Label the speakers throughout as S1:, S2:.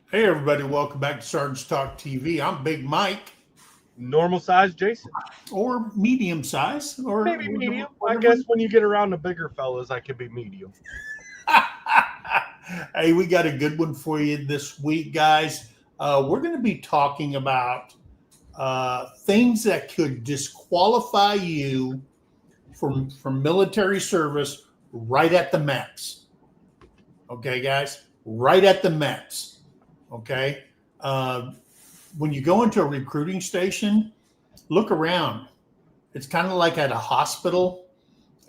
S1: Hey, everybody, welcome back to Sergeant's Talk TV. I'm Big Mike,
S2: Normal size Jason.
S1: or medium size, or
S2: Maybe
S1: whatever.
S2: medium. I guess when you get around the bigger fellas, I could be medium.
S1: Hey, we got a good one for you this week, guys. We're going to be talking about things that could disqualify you from military service right at the Mets. Okay, guys, right at the Mets. Okay. Uh, when you go into a recruiting station, look around. It's kind of like at a hospital.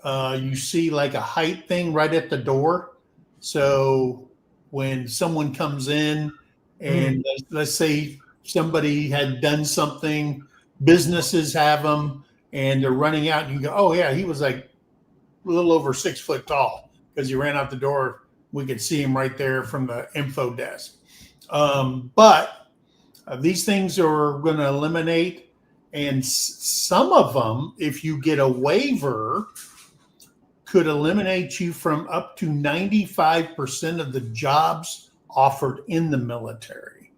S1: You see like a height thing right at the door. So when someone comes in and let's say somebody had done something, businesses have them, and they're running out, and you go, oh, yeah, he was like a little over 6 foot tall because he ran out the door. We could see him right there from the info desk. But these things are going to eliminate, and some of them, if you get a waiver, could eliminate you from up to 95% of the jobs offered in the military.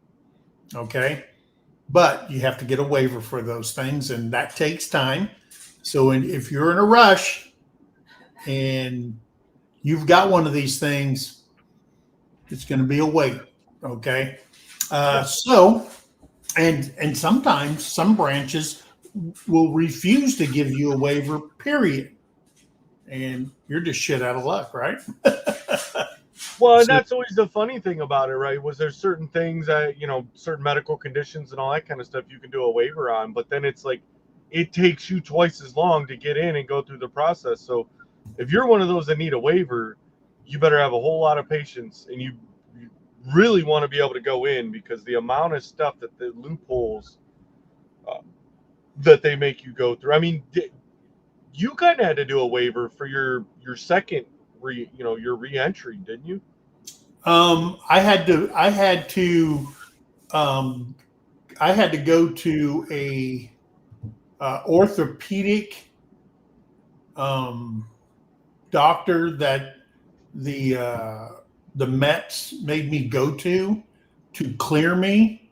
S1: Okay. But you have to get a waiver for those things, and that takes time. So if you're in a rush and you've got one of these things, it's going to be a wait. Okay. And sometimes some branches will refuse to give you a waiver, period. And you're just shit out of luck, right?
S2: Well, and
S1: So,
S2: that's always the funny thing about it, right? Was there certain things that, certain medical conditions and all that kind of stuff you can do a waiver on, but then it's like it takes you twice as long to get in and go through the process. So if you're one of those that need a waiver, you better have a whole lot of patience, and you really want to be able to go in, because the amount of stuff that the loopholes uh, that they make you go through. I mean, you kind of had to do a waiver for your second your re-entry, didn't you?
S1: um, I had to go to a orthopedic um, doctor that the uh, the Mets made me go to clear me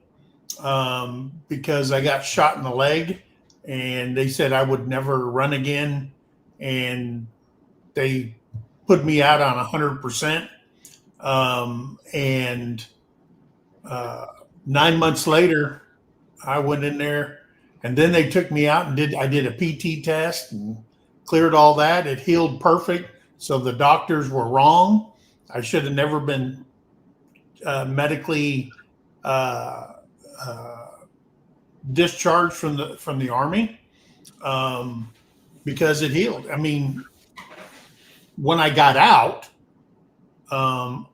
S1: because I got shot in the leg, and they said I would never run again, and they put me out on 100%. And 9 months later, I went in there, and then they took me out and did a PT test and cleared all that. It healed perfect. So the doctors were wrong. I should have never been medically uh, uh, discharged from the army um, because it healed. I mean, when I got out, um,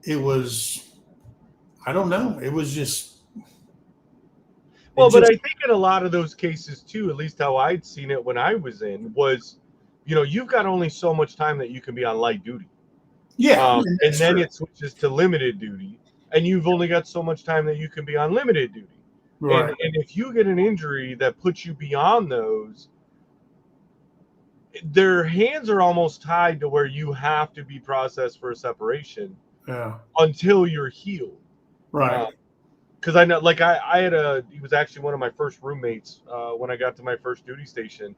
S1: it was, I don't know, it was just it
S2: Well, but I
S1: just
S2: think in a lot of those cases too, at least how I'd seen it when I was in, was, you've got only so much time that you can be on light duty,
S1: yeah,
S2: and
S1: that's
S2: then
S1: true.
S2: it switches to limited duty, and you've only got so much time that you can be on limited duty. And
S1: Right.
S2: if you get an injury that puts you beyond those, their hands are almost tied to where you have to be processed for a separation
S1: Yeah.
S2: until you're healed.
S1: Right.
S2: Because I know, like, I had he was actually one of my first roommates when I got to my first duty station.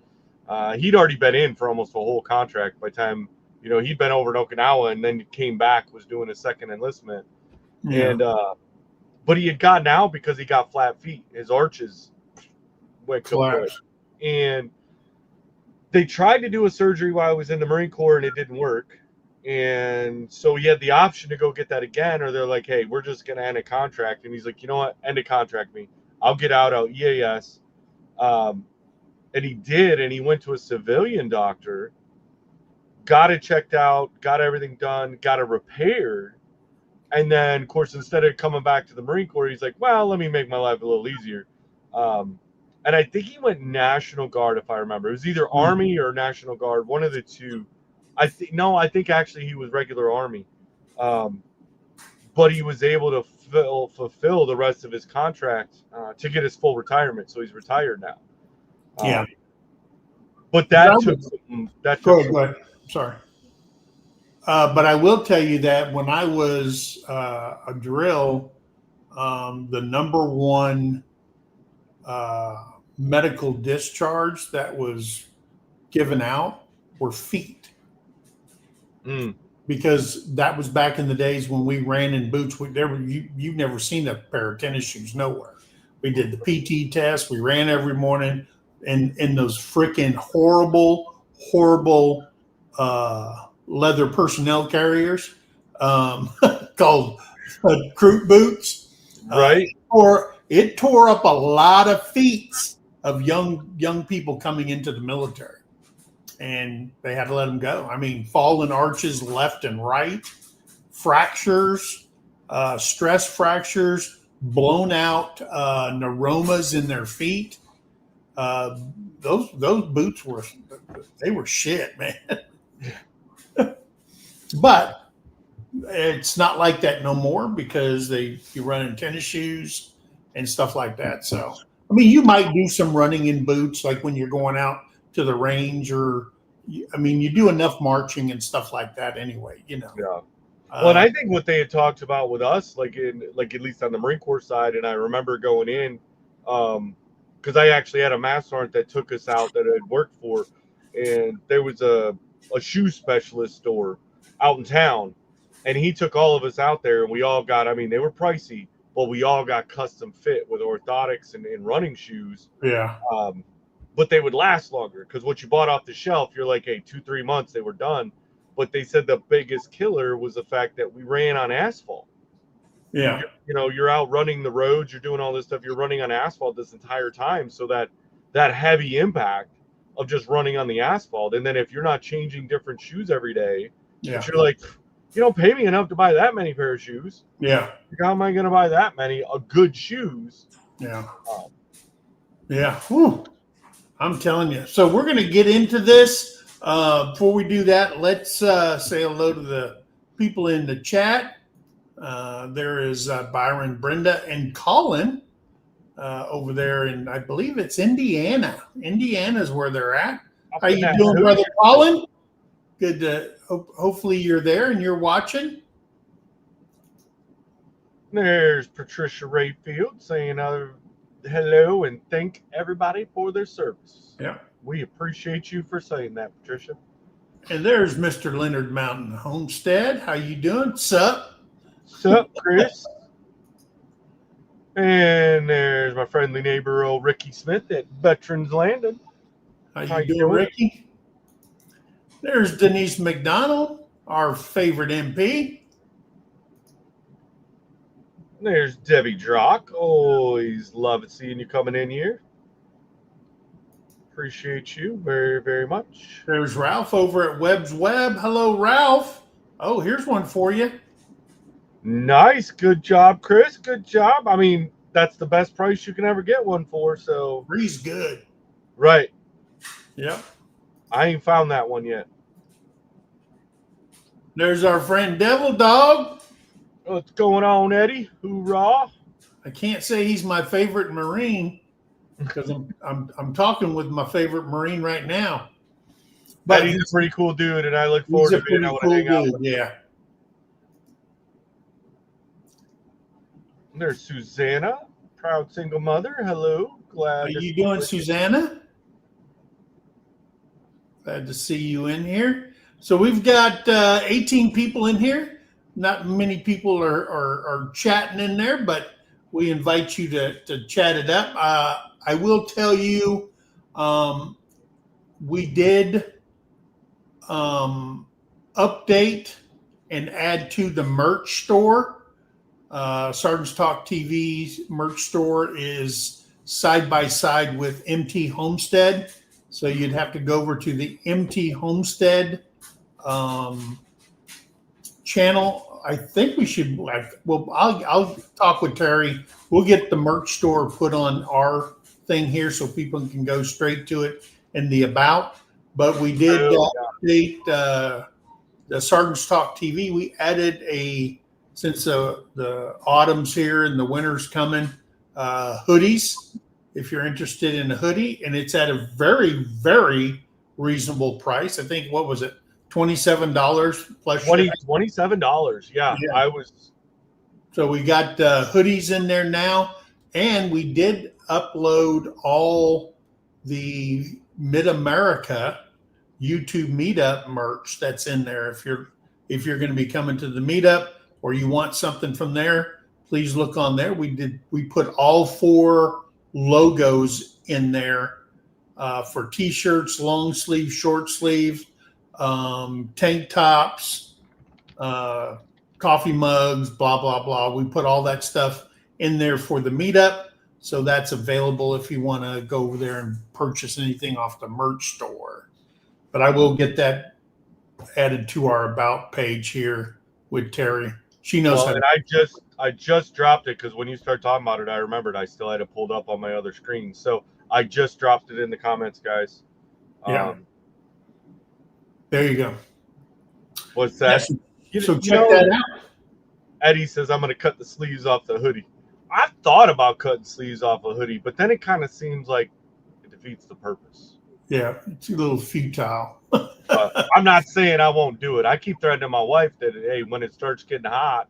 S2: He'd already been in for almost a whole contract by the time, he'd been over in Okinawa, and then came back, was doing his second enlistment.
S1: Yeah.
S2: And, but he had gotten out because he got flat feet. His arches went kaput.
S1: Collapse.
S2: And they tried to do a surgery while I was in the Marine Corps, and it didn't work. And so he had the option to go get that again, or they're like, hey, we're just going to end a contract. And he's like, you know what? End a contract me. I'll get out. I'll EAS. Um, and he did. And he went to a civilian doctor, got it checked out, got everything done, got it repaired. And then, of course, instead of coming back to the Marine Corps, he's like, well, let me make my life a little easier. Um, and I think he went National Guard, if I remember. It was either Army or National Guard, one of the two. I think actually he was regular Army. Um, but he was able to fulfill the rest of his contract to get his full retirement. So he's retired now.
S1: Yeah.
S2: Um, but
S1: But I
S2: that took
S1: would
S2: that took
S1: go ahead.
S2: some.
S1: Go ahead. Sorry. But I will tell you that when I was a drill, the number one medical discharge that was given out were feet.
S2: Mm.
S1: Because that was back in the days when we ran in boots. You've never seen a pair of tennis shoes nowhere. We did the PT test. We ran every morning in those freaking horrible leather personnel carriers called Croup boots.
S2: Right.
S1: It tore up a lot of feet of young people coming into the military. And they had to let them go. I mean, fallen arches left and right, fractures, stress fractures, blown out neuromas in their feet. Those boots were shit, man. But it's not like that no more because you run in tennis shoes and stuff like that. So I mean, you might do some running in boots, like when you're going out to the range, or I mean, you do enough marching and stuff like that anyway, you know.
S2: Yeah. Well, and I think what they had talked about with us, like at least on the Marine Corps side, and I remember going in, because I actually had a mass sergeant that took us out that I had worked for, and there was a shoe specialist store out in town, and he took all of us out there, and we all got, I mean, they were pricey, but we all got custom fit with orthotics and running shoes.
S1: Yeah.
S2: But they would last longer because what you bought off the shelf, you're like, hey, 2-3 months, they were done. But they said the biggest killer was the fact that we ran on asphalt.
S1: Yeah.
S2: You're out running the roads, you're doing all this stuff, you're running on asphalt this entire time. So that heavy impact of just running on the asphalt. And then if you're not changing different shoes every day,
S1: Yeah.
S2: you're like, you don't pay me enough to buy that many pair of shoes.
S1: Yeah.
S2: How am I going to buy that many good shoes?
S1: Yeah. Yeah. Whew. I'm telling you. So we're going to get into this. Before we do that, let's say hello to the people in the chat. There is Byron, Brenda, and Colin over there in, I believe it's Indiana. Indiana is where they're at. How you doing, brother Colin? Good to hopefully you're there and you're watching.
S2: There's Patricia Rayfield saying hello and thank everybody for their service.
S1: Yeah.
S2: We appreciate you for saying that, Patricia.
S1: And there's Mr. Leonard Mountain Homestead. How you doing? Sup?
S2: Sup, Chris? And there's my friendly neighbor, old Ricky Smith at Veterans Landing.
S1: How you doing, Ricky? There's Denise McDonald, our favorite MP.
S2: There's Debbie Drock. Always love it seeing you coming in here. Appreciate you very, very much.
S1: There's Ralph over at Webb's Web. Hello, Ralph. Oh, here's one for you.
S2: Nice. Good job, Chris. Good job. I mean, that's the best price you can ever get one for. So
S1: Three's good.
S2: Right.
S1: Yep.
S2: I ain't found that one yet.
S1: There's our friend Devil Dog.
S2: What's going on, Eddie? Hoorah!
S1: I can't say he's my favorite Marine because I'm talking with my favorite Marine right now.
S2: But he's a pretty cool dude, and I look forward to being able to hang out with him.
S1: Yeah.
S2: And there's Susanna, proud single mother. Hello, glad.
S1: How you doing, Susanna? Glad to see you in here. So we've got 18 people in here. Not many people are chatting in there, but we invite you to chat it up. I will tell you, we did update and add to the merch store. Sergeant's Talk TV's merch store is side by side with MT Homestead. So you'd have to go over to the MT Homestead channel. I think we should, I'll talk with Terry. We'll get the merch store put on our thing here so people can go straight to it in the about. But we did update the Sergeant's Talk TV. We added since the autumn's here and the winter's coming, hoodies. If you're interested in a hoodie, and it's at a very, very reasonable price. I think, what was it? $27 plus
S2: $27. Yeah,
S1: Yeah.
S2: I was
S1: So we got hoodies in there now, and we did upload all the Mid America YouTube meetup merch that's in there. If you're going to be coming to the meetup or you want something from there, please look on there. We put all 4 logos in there for t-shirts, long sleeve, short sleeve, tank tops, coffee mugs, blah blah blah. We put all that stuff in there for the meetup, so that's available if you want to go over there and purchase anything off the merch store. But I will get that added to our about page here with Terry. She knows
S2: Well,
S1: how.
S2: and I just dropped it because when you start talking about it, I remembered I still had it pulled up on my other screen. So I just dropped it in the comments, guys.
S1: Yeah. There you go.
S2: What's that?
S1: Yes. So check that out.
S2: Eddie says I'm going to cut the sleeves off the hoodie. I've thought about cutting sleeves off a hoodie, but then it kind of seems like it defeats the purpose.
S1: Yeah, it's a little futile.
S2: But I'm not saying I won't do it. I keep threatening my wife that, hey, when it starts getting hot,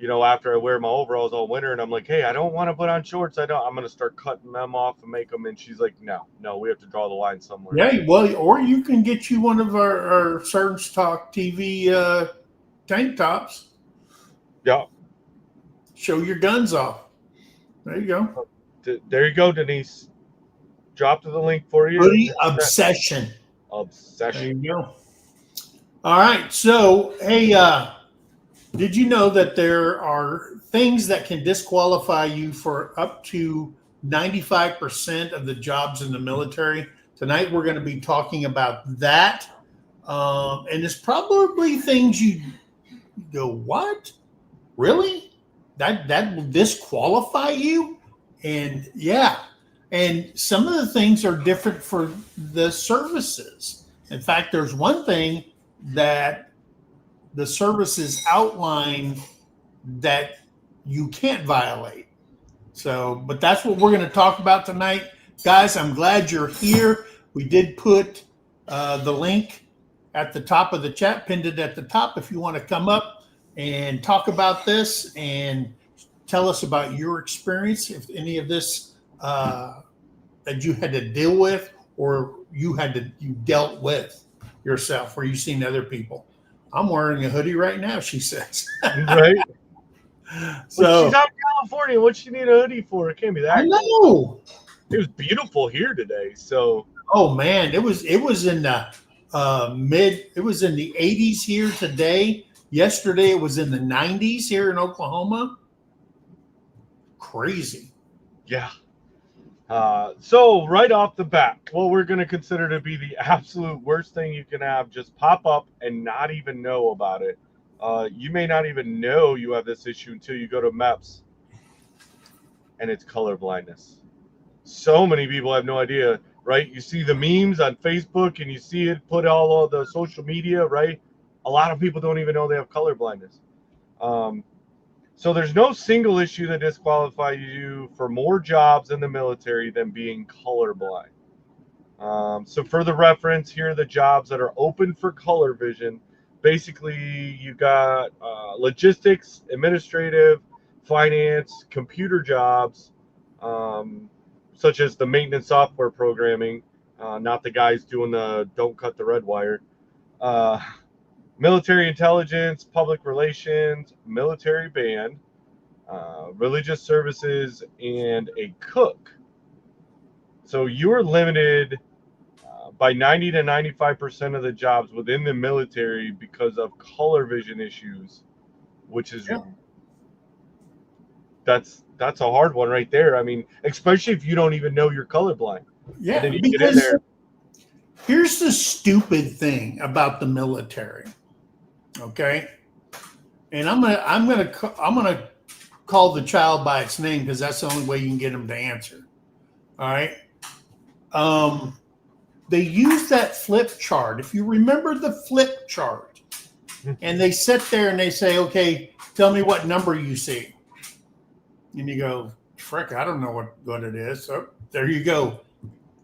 S2: after I wear my overalls all winter, and I'm like, hey, I don't want to put on shorts. I'm going to start cutting them off and make them. And she's like, no, we have to draw the line somewhere.
S1: Yeah, well, or you can get you one of our Surge Talk TV tank tops.
S2: Yeah.
S1: Show your guns off. There you go.
S2: There you go, Denise. Dropped the link for you.
S1: Hoodie obsession.
S2: There
S1: you go. All right. So, hey, did you know that there are things that can disqualify you for up to 95% of the jobs in the military? Tonight, we're going to be talking about that. And it's probably things you go, what? Really? That will disqualify you? And yeah. And some of the things are different for the services. In fact, there's one thing that the services outline that you can't violate. So, but that's what we're going to talk about tonight. Guys, I'm glad you're here. We did put the link at the top of the chat, pinned it at the top if you want to come up and talk about this and tell us about your experience, if any of this that you had to deal with or you dealt with yourself, where you've seen other people. I'm wearing a hoodie right now, she says.
S2: Right.
S1: So
S2: well, she's out in California. What's she need a hoodie for? It can't be that.
S1: I know.
S2: It was beautiful here today. So.
S1: Oh man, it was in the it was in the 80s here today. Yesterday it was in the 90s here in Oklahoma. Crazy.
S2: Yeah. So right off the bat, what we're going to consider to be the absolute worst thing you can have just pop up and not even know about it. You may not even know you have this issue until you go to MEPS, and it's color blindness. So many people have no idea, right? You see the memes on Facebook and you see it put all of the social media, right? A lot of people don't even know they have color blindness. So there's no single issue that disqualifies you for more jobs in the military than being colorblind. So for the reference, here are the jobs that are open for color vision. Basically, you got logistics, administrative, finance, computer jobs, such as the maintenance software programming, not the guys doing the don't cut the red wire. Military intelligence, public relations, military band, religious services, and a cook. So you're limited by 90 to 95% of the jobs within the military because of color vision issues, which is that's a hard one right there. I mean, especially if you don't even know you're colorblind.
S1: Yeah,
S2: and then you get in there.
S1: Here's the stupid thing about the military. Okay, and I'm gonna call the child by its name because that's the only way you can get them to answer. All right. They use that flip chart. If you remember the flip chart, and they sit there and they say, "Okay, tell me what number you see," and you go, "Frick, I don't know what it is." So there you go.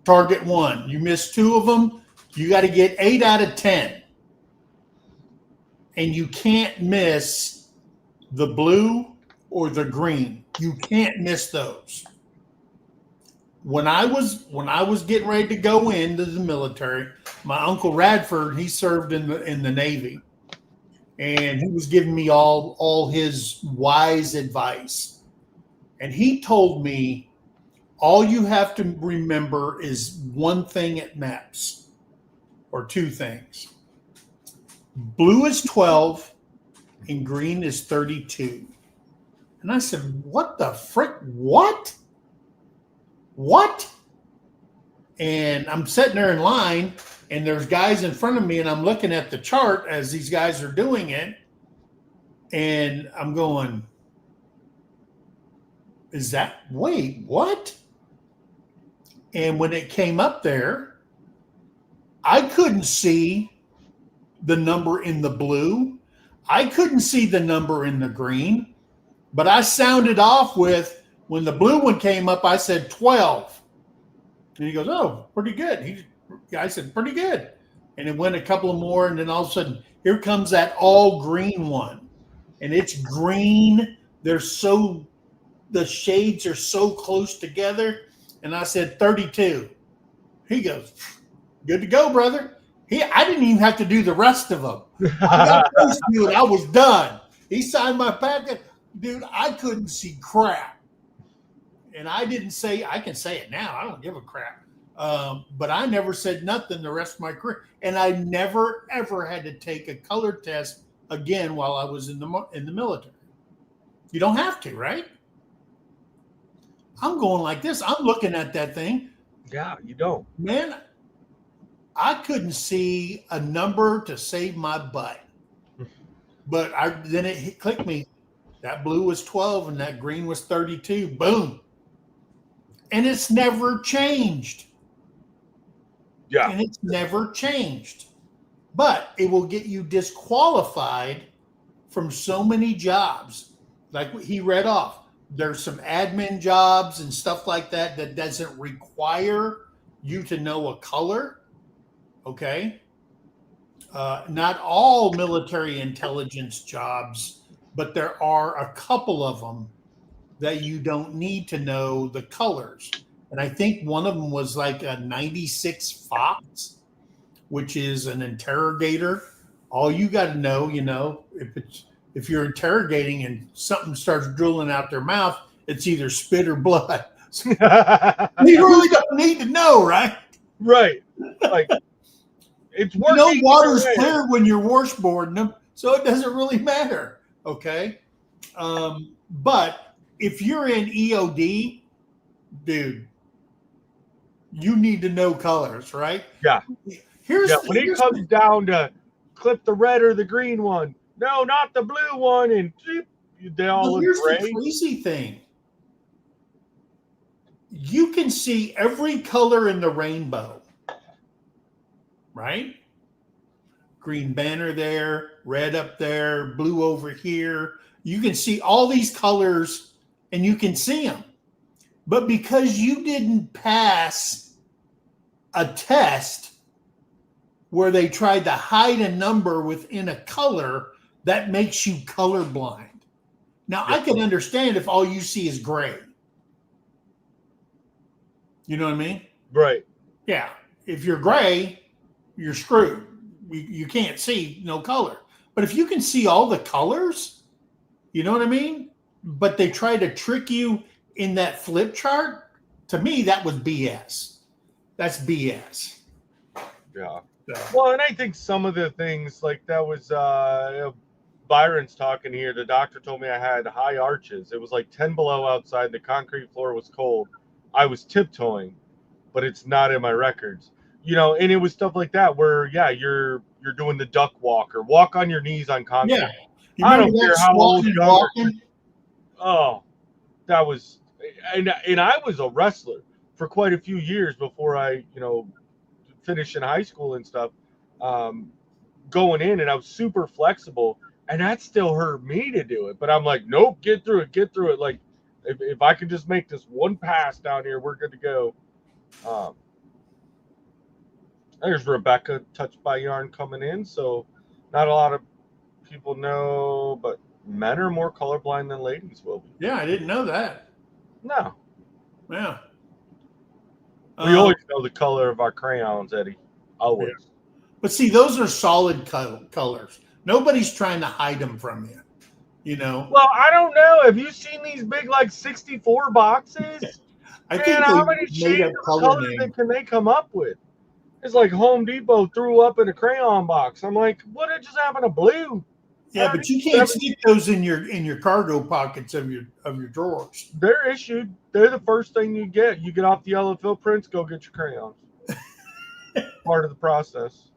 S1: Target 1. You missed 2 of them. You got to get 8 out of 10. And you can't miss the blue or the green. You can't miss those. When I was getting ready to go into the military, my uncle Radford, he served in the Navy, and he was giving me all his wise advice. And he told me all you have to remember is one thing at MEPS, or two things. Blue is 12 and green is 32. And I said, what the frick? What? What? And I'm sitting there in line, and there's guys in front of me, and I'm looking at the chart as these guys are doing it. And I'm going, wait, what? And when it came up there, I couldn't see the number in the blue. I couldn't see the number in the green, but I sounded off with, when the blue one came up, I said 12. And he goes, oh, pretty good. I said, pretty good. And it went a couple of more, and then all of a sudden, here comes that all green one. And it's green. The shades are so close together. And I said, 32. He goes, good to go, brother. I didn't even have to do the rest of them. I got those two, and I was done. He signed my packet. Dude, I couldn't see crap. And I didn't say, I can say it now. I don't give a crap. But I never said nothing the rest of my career. And I never, ever had to take a color test again while I was in the military. You don't have to, right? I'm going like this. I'm looking at that thing.
S2: Yeah, you don't.
S1: Man, I couldn't see a number to save my butt. But then it clicked me. That blue was 12 and that green was 32. Boom. And it's never changed.
S2: Yeah.
S1: And it's never changed. But it will get you disqualified from so many jobs. Like he read off. There's some admin jobs and stuff like that doesn't require you to know a color. Okay. Not all military intelligence jobs, but there are a couple of them that you don't need to know the colors. And I think one of them was like a 96 Fox, which is an interrogator. All you got to know, if you're interrogating and something starts drooling out their mouth, it's either spit or blood. So you really don't need to know, right?
S2: Right. Like, it's working.
S1: Water's clear when you're washboarding them, so it doesn't really matter. Okay. But if you're in EOD, dude, you need to know colors, right?
S2: Yeah. When it comes down to clip the red or the green one, no, not the blue one, and they all look gray.
S1: Here's the crazy thing. You can see every color in the rainbow, right? Green banner there, red up there, blue over here. You can see all these colors and you can see them. But because you didn't pass a test where they tried to hide a number within a color, that makes you colorblind. Now, I can understand if all you see is gray. You know what I mean?
S2: Right.
S1: Yeah. If you're gray, you're screwed. You can't see no color. But if you can see all the colors, you know what I mean? But they try to trick you in that flip chart. To me, that was BS. That's BS.
S2: Yeah. Well, and I think some of the things like that was Byron's talking here. The doctor told me I had high arches. It was like 10 below outside. The concrete floor was cold. I was tiptoeing, but it's not in my records. And it was stuff like that where, you're doing the duck walk or walk on your knees on concrete.
S1: Yeah.
S2: I don't care how old you are. Oh, that was, and I was a wrestler for quite a few years before I, finished in high school and stuff, going in, and I was super flexible, and that still hurt me to do it. But I'm like, nope, get through it. Like, if I can just make this one pass down here, we're good to go. There's Rebecca, Touched by Yarn, coming in. So not a lot of people know, but men are more colorblind than ladies will be.
S1: Yeah, I didn't know that.
S2: No.
S1: Yeah.
S2: We always know the color of our crayons, Eddie. Always.
S1: Yeah. But see, those are solid colors. Nobody's trying to hide them from you. You know.
S2: Well, I don't know. Have you seen these big, like, 64 boxes?
S1: I
S2: Man,
S1: think they
S2: how many
S1: made
S2: shades
S1: up
S2: of
S1: color
S2: colors
S1: names.
S2: can they come up with? It's like Home Depot threw up in a crayon box. I'm like, what did just happen to blue?
S1: Yeah, but you can't stick those in your cargo pockets of your drawers.
S2: They're issued. They're the first thing you get. You get off the yellow footprints, go get your crayons. Part of the process.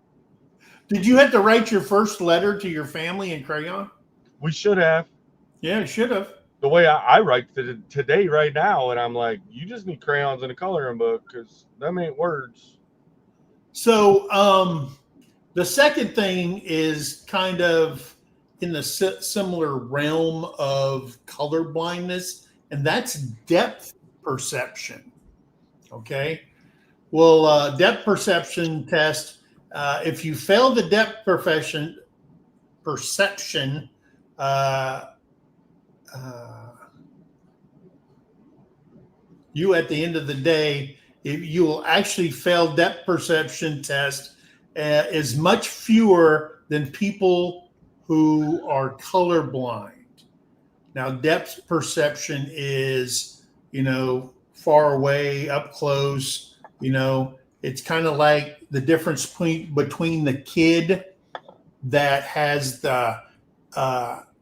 S1: Did you have to write your first letter to your family in crayon?
S2: We should have.
S1: Yeah, you should have.
S2: The way I write today, right now, and I'm like, you just need crayons and a coloring book because them ain't words.
S1: So the second thing is kind of in the similar realm of color blindness, and that's depth perception. Okay. Well, depth perception test. If you fail the depth perception, you at the end of the day, you will actually fail depth perception test is much fewer than people who are colorblind. Now, depth perception is, far away, up close. It's kind of like the difference between the kid that has the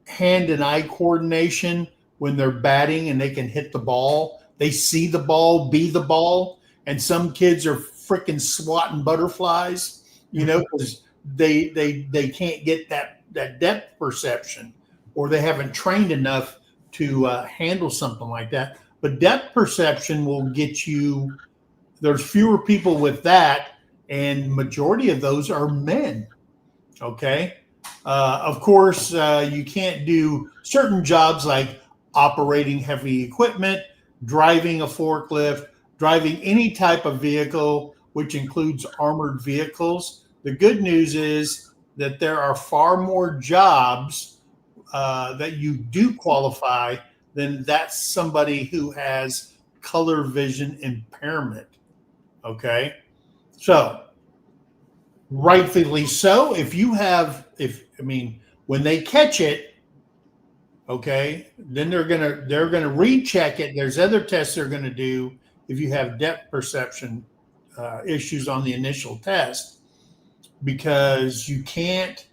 S1: hand and eye coordination when they're batting and they can hit the ball. They see the ball, be the ball, and some kids are freaking swatting butterflies, because they can't get that depth perception, or they haven't trained enough to handle something like that. But depth perception will get you. There's fewer people with that, and majority of those are men. Okay. Of course, you can't do certain jobs like operating heavy equipment, driving a forklift, driving any type of vehicle, which includes armored vehicles. The good news is that there are far more jobs that you do qualify than that's somebody who has color vision impairment. Okay. So, rightfully so, when they catch it, okay, then they're gonna recheck it. There's other tests they're gonna do if you have depth perception issues on the initial test, because you can't,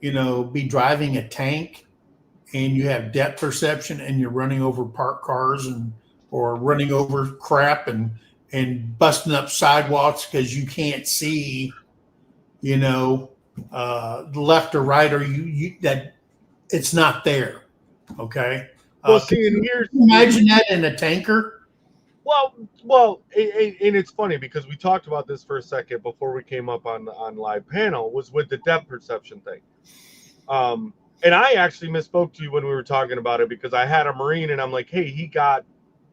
S1: be driving a tank and you have depth perception and you're running over parked cars or running over crap and busting up sidewalks because you can't see, left or right, or you that it's not there. Okay.
S2: Well, see, and here's
S1: imagine that in a tanker.
S2: Well, and it's funny because we talked about this for a second before we came up on live panel, was with the depth perception thing. And I actually misspoke to you when we were talking about it, because I had a Marine and I'm like, hey, he got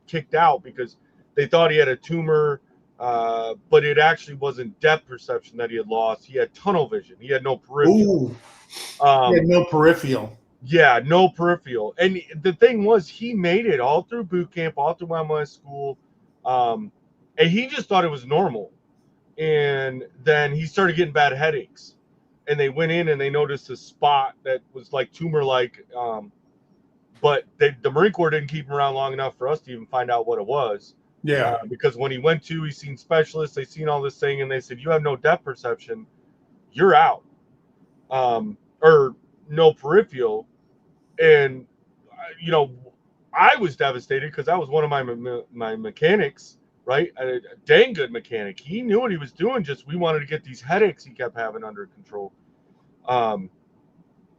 S2: kicked out because they thought he had a tumor, but it actually wasn't depth perception that he had lost. He had tunnel vision. He had no peripheral.
S1: He had no peripheral.
S2: Yeah, no peripheral. And the thing was, he made it all through boot camp, all through MLS school. And he just thought it was normal. And then he started getting bad headaches. And they went in and they noticed a spot that was like tumor-like. But the Marine Corps didn't keep him around long enough for us to even find out what it was.
S1: Yeah.
S2: Because when he went to, he's seen specialists, they seen all this thing, and they said, you have no depth perception, you're out. Or no peripheral. And, I was devastated because that was one of my mechanics, right? A dang good mechanic. He knew what he was doing, just we wanted to get these headaches he kept having under control. And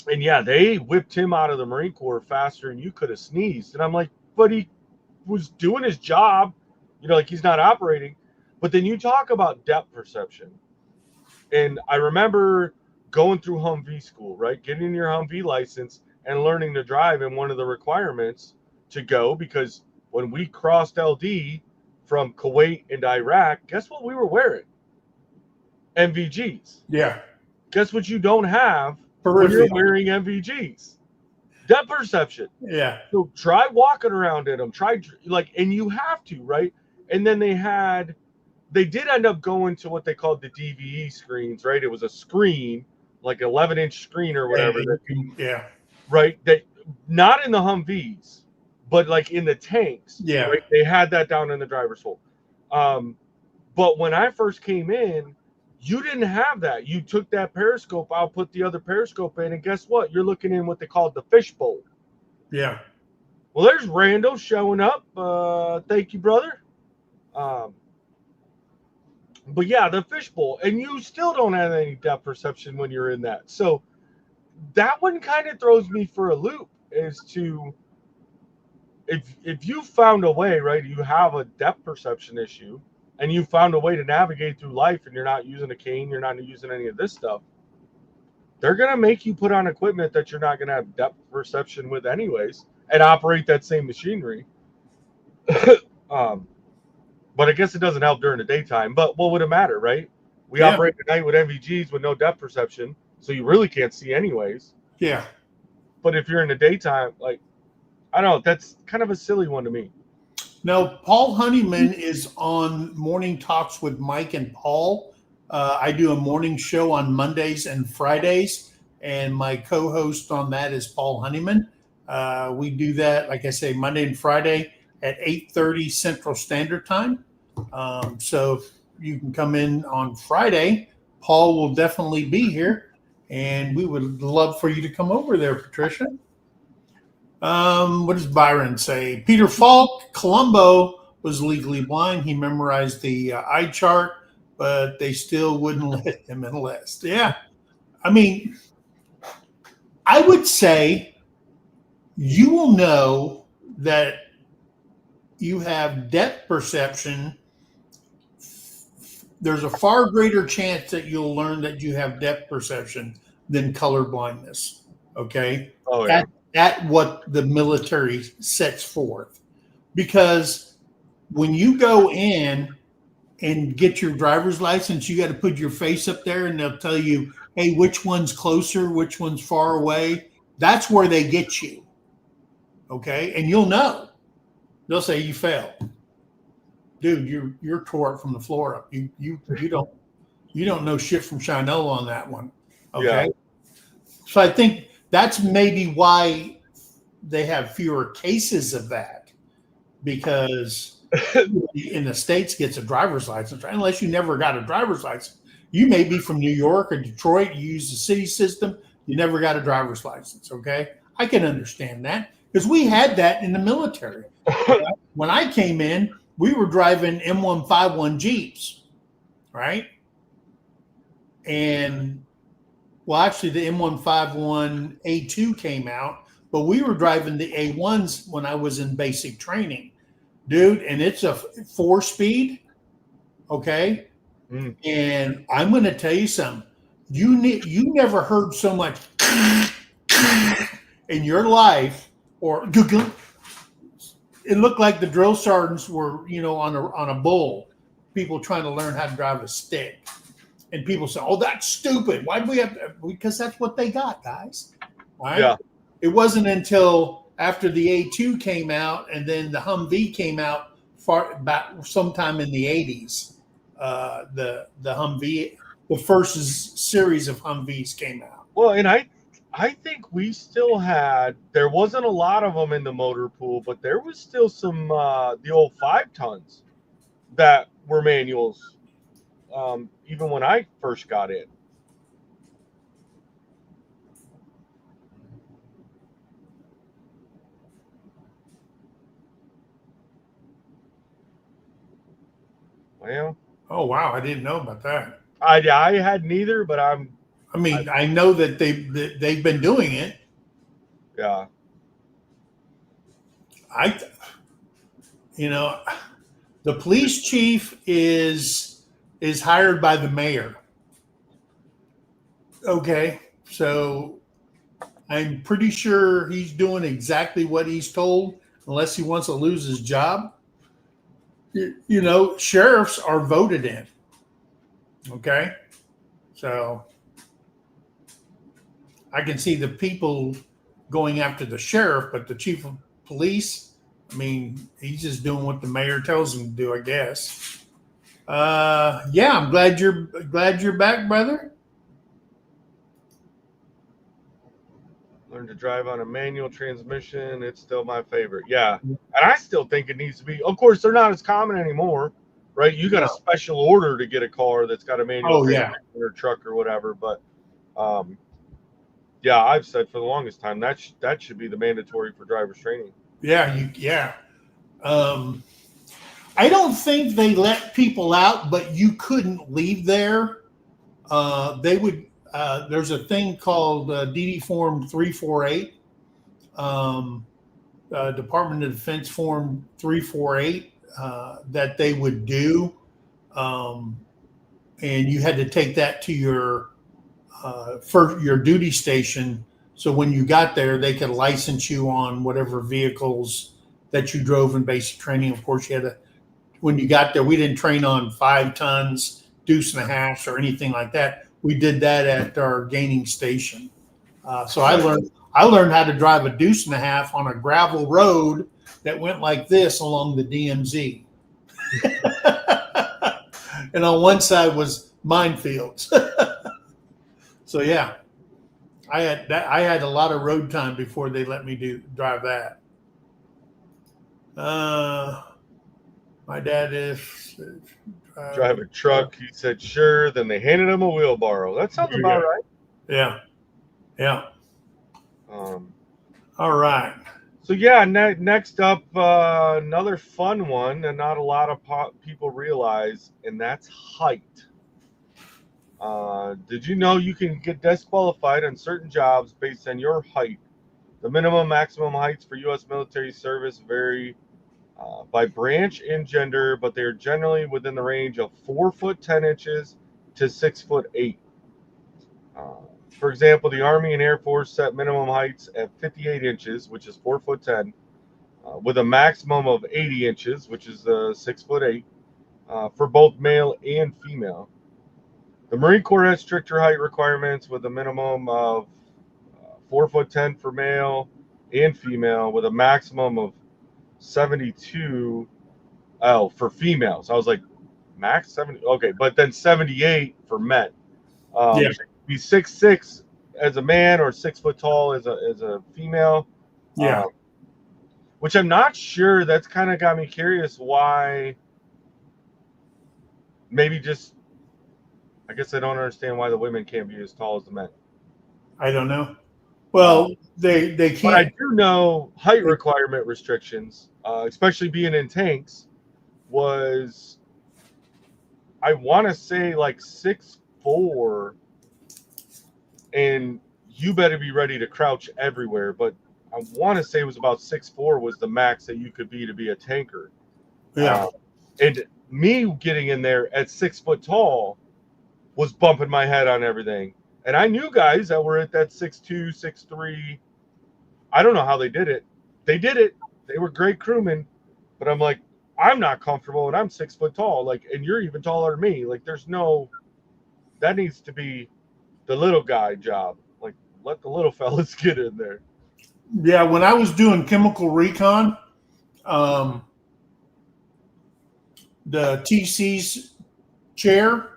S2: yeah, they whipped him out of the Marine Corps faster than you could have sneezed. And I'm like, but he was doing his job, like he's not operating. But then you talk about depth perception. And I remember going through Humvee school, right? Getting your Humvee license and learning to drive, and one of the requirements to go, because when we crossed LD from Kuwait and Iraq, guess what we were wearing? MVGs.
S1: Yeah.
S2: Guess what you don't have
S1: peripheral.
S2: when you're wearing MVGs? Depth perception.
S1: Yeah.
S2: So try walking around in them. Try and you have to, right? And then they did end up going to what they called the DVE screens, right? It was a screen, like 11-inch screen or whatever.
S1: Yeah.
S2: Right. That not in the Humvees, but like in the tanks.
S1: Yeah.
S2: Right? They had that down in the driver's hole. But when I first came in, you didn't have that. You took that periscope out, put the other periscope in, and guess what? You're looking in what they call the fishbowl.
S1: Yeah.
S2: Well, there's Randall showing up. Thank you, brother. But yeah, the fishbowl, and you still don't have any depth perception when you're in that. So that one kind of throws me for a loop as to if you found a way, right? You have a depth perception issue, and you found a way to navigate through life, and you're not using a cane, you're not using any of this stuff. They're gonna make you put on equipment that you're not gonna have depth perception with, anyways, and operate that same machinery. But I guess it doesn't help during the daytime. But what would it matter, right? We operate at night with NVGs with no depth perception, so you really can't see anyways.
S1: Yeah.
S2: But if you're in the daytime, like, I don't know, that's kind of a silly one to me.
S1: No, Paul Honeyman is on Morning Talks with Mike and Paul. I do a morning show on Mondays and Fridays, and my co-host on that is Paul Honeyman. We do that, like I say, Monday and Friday at 8:30 Central Standard Time. So if you can come in on Friday, Paul will definitely be here, and we would love for you to come over there, Patricia. What does Byron say? Peter Falk, Columbo was legally blind. He memorized the eye chart, but they still wouldn't let him enlist. Yeah. I mean, I would say you will know that you have depth perception. There's a far greater chance that you'll learn that you have depth perception than color blindness. Okay.
S2: Oh, yeah.
S1: At what the military sets forth. Because when you go in and get your driver's license, you got to put your face up there and they'll tell you, hey, which one's closer, which one's far away. That's where they get you. Okay. And you'll know. They'll say you failed. Dude, you're tore up from the floor up. You don't know shit from Chanel on that one. Okay. Yeah. So I think that's maybe why they have fewer cases of that, because in the States gets a driver's license, right? Unless you never got a driver's license. You may be from New York or Detroit, you use the city system, you never got a driver's license, okay? I can understand that because we had that in the military. When I came in, we were driving M151 Jeeps, right? And well, actually, the M151 A2 came out, but we were driving the A1s when I was in basic training, dude. And it's a 4-speed, okay. And I'm going to tell you something. You never heard so much in your life, or it looked like the drill sergeants were, on a bull. People trying to learn how to drive a stick. And people say, "Oh, that's stupid. Why do we have to?" Because that's what they got, guys. Right? Yeah. It wasn't until after the A2 came out and then the Humvee came out far back sometime in the 80s. The Humvee, the first series of Humvees came out.
S2: Well, and I think we still had. There wasn't a lot of them in the motor pool, but there was still some the old 5 tons that were manuals. Even when I first got in. Well,
S1: oh wow, I didn't know about that.
S2: I had neither, but
S1: I know that they've been doing it.
S2: Yeah.
S1: The police chief is hired by the mayor. Okay, so I'm pretty sure he's doing exactly what he's told, unless he wants to lose his job. Sheriffs are voted in. Okay, so I can see the people going after the sheriff, but the chief of police, I mean, he's just doing what the mayor tells him to do, I guess. Yeah, I'm glad you're back, brother.
S2: Learn to drive on a manual transmission. It's still my favorite. Yeah. And I still think it needs to be. Of course, they're not as common anymore, right? You got a special order to get a car that's got a manual transmission or truck or whatever. But yeah, I've said for the longest time that should be the mandatory for driver's training.
S1: Yeah. I don't think they let people out, but you couldn't leave there. They would. There's a thing called DD Form 348, Department of Defense Form 348 that they would do, and you had to take that to your duty station. So when you got there, they could license you on whatever vehicles that you drove in basic training. Of course, you had to. When you got there, we didn't train on 5 tons, deuce and a half, or anything like that. We did that at our gaining station. So I learned how to drive a deuce and a half on a gravel road that went like this along the DMZ. And on one side was minefields. So yeah, I had a lot of road time before they let me drive that. My dad is
S2: drive a truck. He said, sure. Then they handed him a wheelbarrow. That sounds about right.
S1: Yeah. All right.
S2: So yeah, next up, another fun one that not a lot of people realize, and that's height. Did you know you can get disqualified on certain jobs based on your height? The minimum maximum heights for U.S. military service vary by branch and gender, but they are generally within the range of 4 foot 10 inches to 6 foot 8. For example, the Army and Air Force set minimum heights at 58 inches, which is 4 foot 10, with a maximum of 80 inches, which is 6 foot 8, for both male and female. The Marine Corps has stricter height requirements with a minimum of 4 foot 10 for male and female, with a maximum of 72 for females. I was like, max 70, okay, but then 78 for men. Be 6'6" as a man or 6 foot tall as a female. Which I'm not sure. That's kind of got me curious why. Maybe just, I guess I don't understand why the women can't be as tall as the men.
S1: I don't know. Well, they can't.
S2: But I do know height requirement restrictions, especially being in tanks, was, I want to say like 6'4", and you better be ready to crouch everywhere. But I want to say it was about 6'4" was the max that you could be to be a tanker.
S1: Yeah.
S2: And me getting in there at 6 foot tall was bumping my head on everything. And I knew guys that were at that 6'2", 6'3". I don't know how they did it. They did it. They were great crewmen. But I'm like, I'm not comfortable, and I'm 6 foot tall. Like, and you're even taller than me. Like, there's no. That needs to be the little guy job. Like, let the little fellas get in there.
S1: Yeah, when I was doing chemical recon, the TC's chair,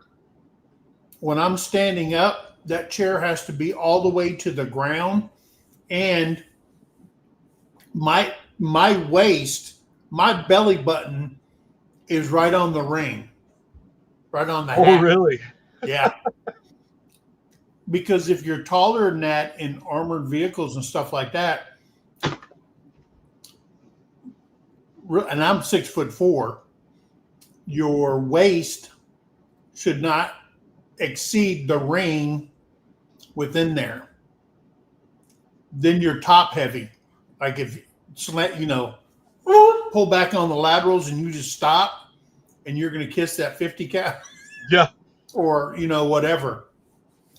S1: when I'm standing up, that chair has to be all the way to the ground, and my waist, my belly button is right on the ring, right on the hat.
S2: Oh, really?
S1: Yeah. Because if you're taller than that in armored vehicles and stuff like that, and I'm 6'4", your waist should not exceed the ring within there. Then you're top heavy. Like if pull back on the laterals and you just stop and you're going to kiss that 50 cal.
S2: Yeah.
S1: Or, whatever.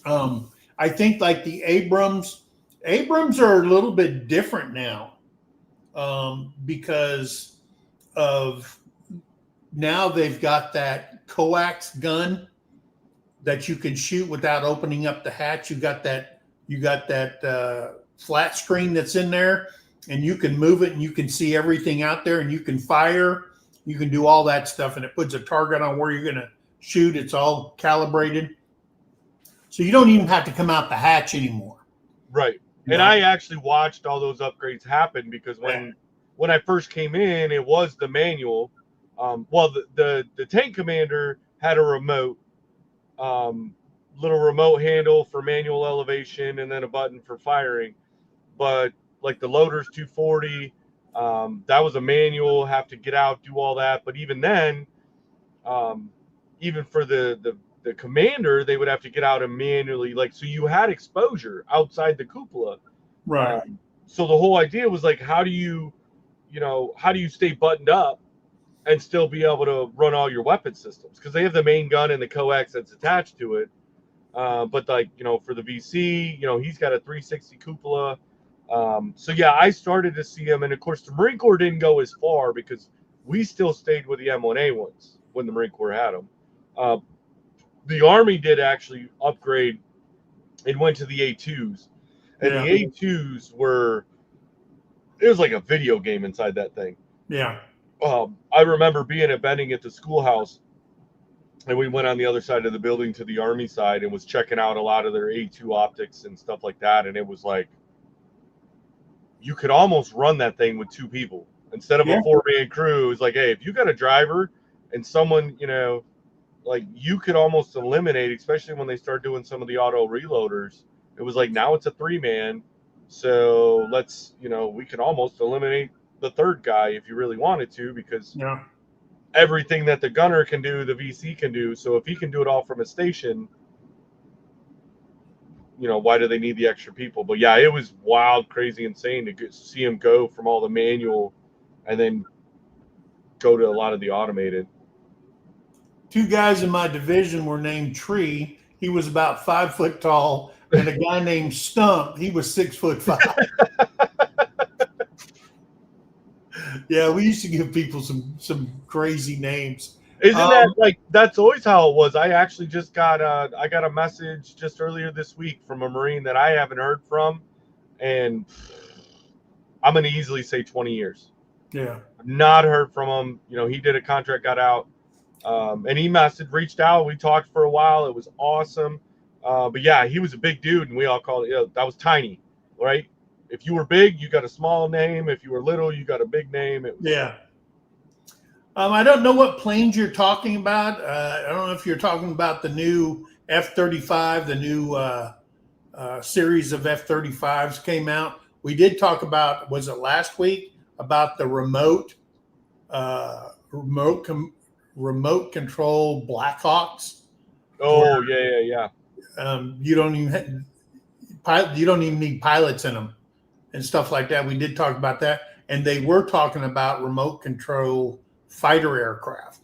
S1: I think like the Abrams are a little bit different now, because of now they've got that coax gun that you can shoot without opening up the hatch. You got that flat screen that's in there, and you can move it and you can see everything out there, and you can fire. You can do all that stuff, and it puts a target on where you're going to shoot. It's all calibrated. So you don't even have to come out the hatch anymore.
S2: Right.
S1: You
S2: And
S1: know?
S2: I actually watched all those upgrades happen because when I first came in, it was the manual. Well, the tank commander had a remote, little remote handle for manual elevation, and then a button for firing. But like the loader's 240, that was a manual. Have to get out, do all that. But even then, even for the commander, they would have to get out and manually, like, so you had exposure outside the cupola.
S1: Right.
S2: So the whole idea was like, how do you stay buttoned up and still be able to run all your weapon systems? Because they have the main gun and the coax that's attached to it. But like, for the VC, he's got a 360 cupola. So yeah, I started to see him, and of course the Marine Corps didn't go as far because we still stayed with the M1A ones when the Marine Corps had them. The Army did actually upgrade. It went to the A2s, and
S1: Yeah.
S2: the A2s it was like a video game inside that thing.
S1: Yeah.
S2: I remember being at Benning at the schoolhouse, and we went on the other side of the building to the Army side and was checking out a lot of their A2 optics and stuff like that. And it was like, you could almost run that thing with two people instead of
S1: Yeah.
S2: a 4-man crew. It was like, hey, if you got a driver and someone, like, you could almost eliminate, especially when they start doing some of the auto reloaders. It was like, now it's a 3-man. So let's, we can almost eliminate the third guy if you really wanted to, because
S1: Yeah.
S2: everything that the gunner can do, the VC can do. So if he can do it all from a station, why do they need the extra people? But yeah, it was wild, crazy, insane to see him go from all the manual and then go to a lot of the automated.
S1: Two guys in my division were named Tree. He was about 5 foot tall, and a guy named Stump. He was 6'5". Yeah, we used to give people some crazy names.
S2: Isn't that like, that's always how it was? I actually just got a message just earlier this week from a Marine that I haven't heard from, and I'm going to easily say 20 years.
S1: Yeah.
S2: I've not heard from him. He did a contract, got out, and he reached out. We talked for a while. It was awesome. But yeah, he was a big dude, and we all called it, that was tiny, right? If you were big, you got a small name. If you were little, you got a big name.
S1: Yeah. I don't know what planes you're talking about. I don't know if you're talking about the new F-35, the new series of F-35s came out. We did talk about, was it last week, about the remote control Blackhawks.
S2: Oh, yeah.
S1: You don't even need pilots in them and stuff like that. We did talk about that, and they were talking about remote control fighter aircraft.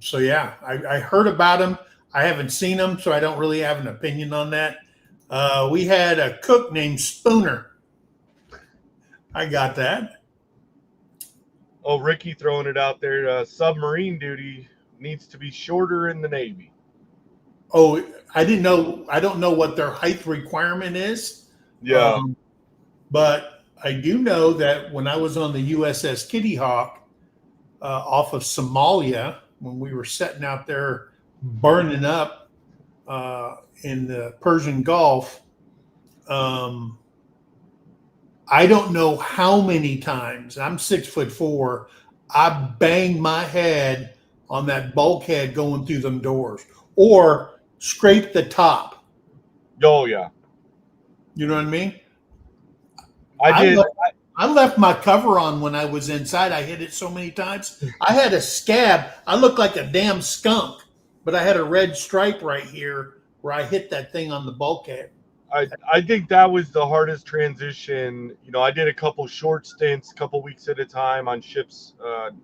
S1: So yeah, I heard about them. I haven't seen them, so I don't really have an opinion on that. We had a cook named Spooner. I got that.
S2: Oh, Ricky throwing it out there. Submarine duty needs to be shorter in the Navy.
S1: Oh, I didn't know. I don't know what their height requirement is.
S2: Yeah.
S1: But I do know that when I was on the USS Kitty Hawk off of Somalia, when we were sitting out there burning up in the Persian Gulf, I don't know how many times, I'm 6'4", I banged my head on that bulkhead going through them doors, or scraped the top.
S2: Oh yeah.
S1: You know what I mean?
S2: I did.
S1: I left my cover on when I was inside. I hit it so many times. I had a scab. I looked like a damn skunk, but I had a red stripe right here where I hit that thing on the bulkhead.
S2: I think that was the hardest transition. I did a couple short stints, a couple weeks at a time on ships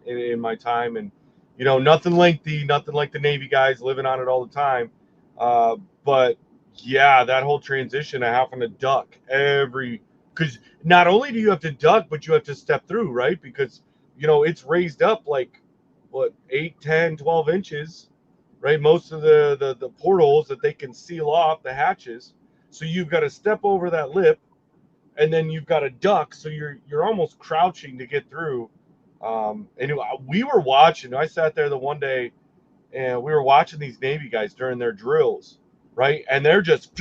S2: in my time, and nothing lengthy, nothing like the Navy guys living on it all the time. But yeah, that whole transition of having to duck because not only do you have to duck, but you have to step through, right? Because it's raised up like 8, 10, 12 inches, right? Most of the portholes that they can seal off the hatches. So you've got to step over that lip, and then you've got a duck, so you're almost crouching to get through. And we were watching. I sat there the one day, and we were watching these Navy guys during their drills, right? And they're just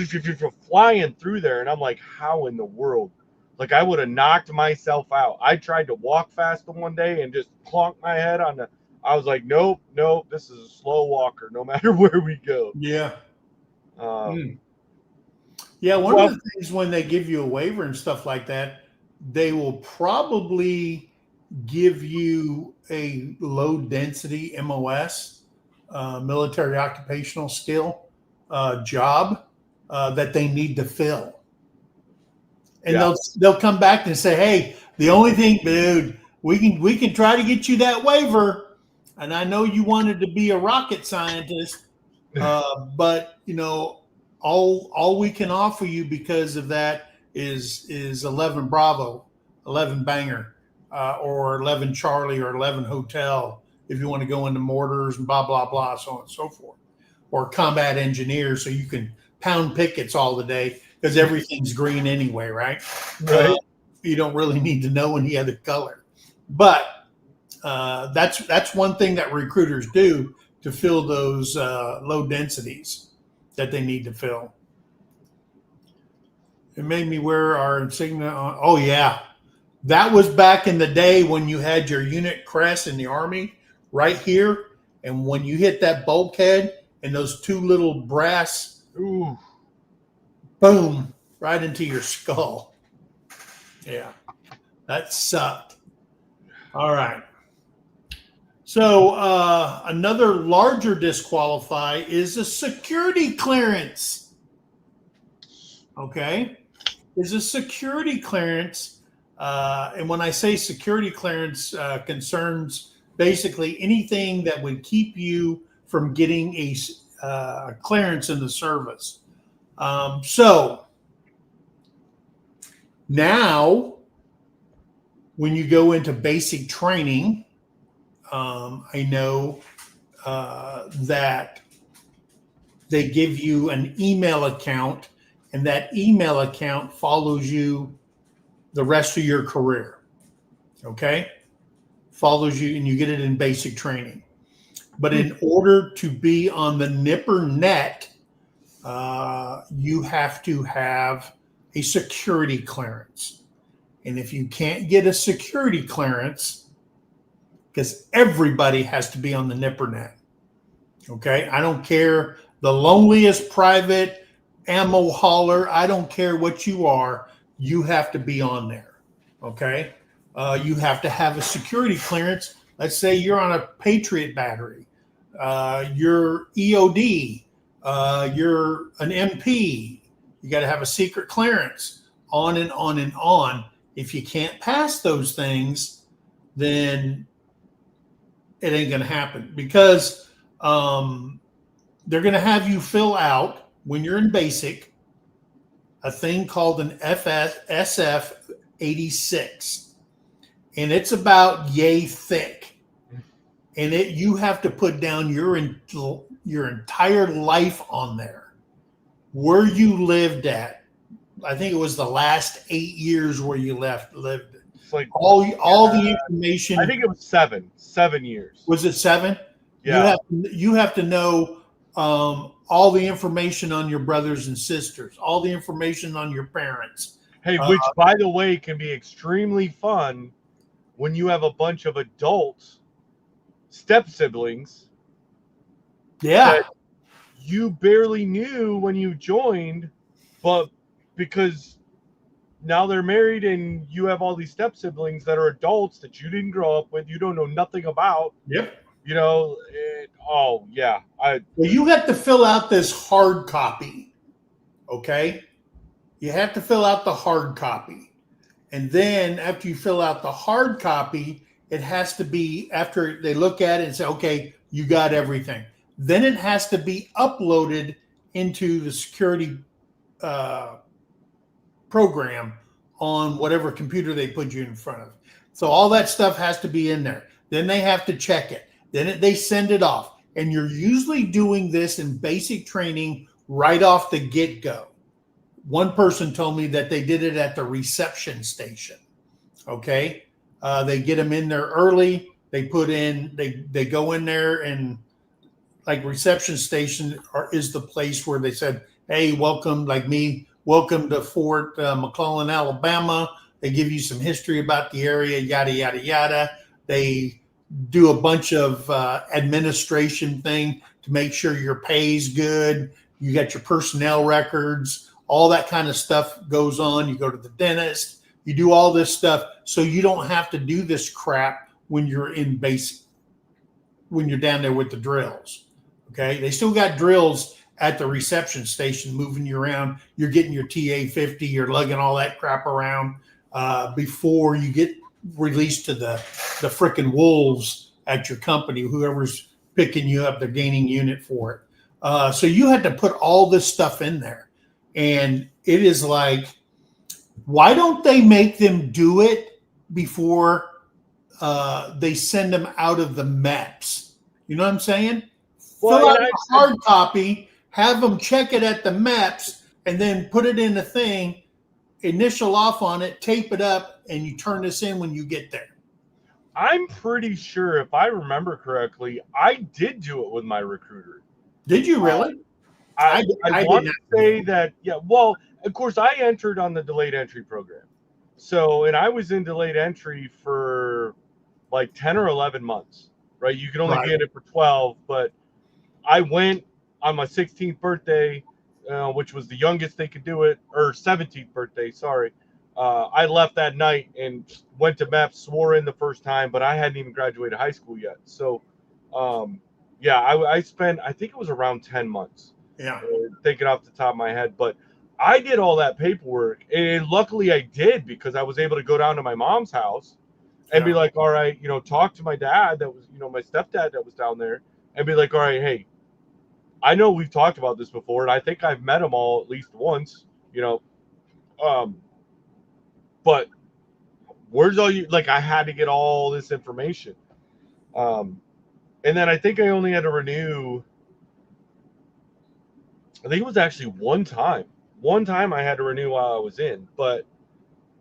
S2: flying through there, and I'm like, how in the world? Like, I would have knocked myself out. I tried to walk fast the one day and just clonked my head on the. I was like, nope, this is a slow walker, no matter where we go.
S1: Yeah.
S2: Um,
S1: Yeah, one of the things when they give you a waiver and stuff like that, they will probably give you a low density MOS, military occupational skill job that they need to fill. And they'll come back and say, hey, the only thing, dude, we can try to get you that waiver. And I know you wanted to be a rocket scientist, but you know, all we can offer you because of that is 11 Bravo, 11 Banger, or 11 Charlie or 11 Hotel if you want to go into mortars and blah, blah, blah, so on and so forth. Or combat engineer so you can pound pickets all the day because everything's green anyway, right?
S2: Right.
S1: You don't really need to know any other color. But that's one thing that recruiters do to fill those low densities that they need to fill. It made me wear our insignia on. Oh, yeah. That was back in the day when you had your unit crest in the Army right here. And when you hit that bulkhead and those two little brass,
S2: Ooh.
S1: boom, right into your skull. Yeah, that sucked. All right. So another larger disqualify is a security clearance. Okay. Is a security clearance. And when I say security clearance concerns basically anything that would keep you from getting a clearance in the service. So now when you go into basic training, I know that they give you an email account, and that email account follows you the rest of your career. Okay? Follows you, and you get it in basic training. But in order to be on the Nipper net, you have to have a security clearance. And if you can't get a security clearance, because everybody has to be on the Nipper net. Okay? I don't care the loneliest private ammo hauler. I don't care what you are. You have to be on there. Okay? You have to have a security clearance. Let's say you're on a Patriot battery. You're EOD. You're an MP. You got to have a secret clearance. On and on and on. If you can't pass those things, then it ain't going to happen because they're going to have you fill out when you're in basic a thing called an SF 86, and it's about yay thick, and you have to put down your entire life on there, where you lived at. I think it was the last 8 years where you lived.
S2: It's like
S1: all the information.
S2: I think it was 7 years.
S1: Was it 7?
S2: Yeah.
S1: You have to know all the information on your brothers and sisters, all the information on your parents.
S2: Hey, which by the way can be extremely fun when you have a bunch of adult step siblings.
S1: Yeah.
S2: That you barely knew when you joined, but because now they're married and you have all these step siblings that are adults that you didn't grow up with, you don't know nothing about.
S1: Yep.
S2: You know, well,
S1: you have to fill out this hard copy. Okay. You have to fill out the hard copy. And then after you fill out the hard copy, it has to be, after they look at it and say, okay, you got everything. Then it has to be uploaded into the security program on whatever computer they put you in front of. So all that stuff has to be in there. Then they have to check it. Then they send it off. And you're usually doing this in basic training right off the get-go. One person told me that they did it at the reception station. Okay. They get them in there early. They go in there, and like reception station is the place where they said, hey, welcome, like me, welcome to Fort McClellan, Alabama. They give you some history about the area, yada, yada, yada. They do a bunch of administration thing to make sure your pay's good. You got your personnel records, all that kind of stuff goes on. You go to the dentist, you do all this stuff so you don't have to do this crap when you're in basic, when you're down there with the drills. Okay. They still got drills at the reception station moving you around. You're getting your TA-50, you're lugging all that crap around before you get released to the frickin' wolves at your company, whoever's picking you up, the gaining unit for it. So you had to put all this stuff in there. And it is like, why don't they make them do it before they send them out of the MEPS? You know what I'm saying?
S2: Well,
S1: Fill out a hard copy, have them check it at the MEPS, and then put it in the thing, initial off on it, tape it up, and you turn this in when you get there.
S2: I'm pretty sure, if I remember correctly, I did do it with my recruiter.
S1: Did you really?
S2: I want to say that, yeah. Well, of course, I entered on the delayed entry program. So, and I was in delayed entry for like 10 or 11 months, right? You can only be in it for 12, but I went on my 16th birthday, which was the youngest they could do it, or 17th birthday, sorry. I left that night and went to MEPS, swore in the first time, but I hadn't even graduated high school yet. So, yeah, I spent, I think it was around 10 months.
S1: Yeah.
S2: Thinking off the top of my head. But I did all that paperwork. And luckily I did, because I was able to go down to my mom's house and be like, all right, talk to my dad that was, my stepdad that was down there, and be like, all right, hey, I know we've talked about this before, and I think I've met them all at least once, but where's all you, like, I had to get all this information. And then I think I only had to renew, I think it was actually one time. One time I had to renew while I was in, but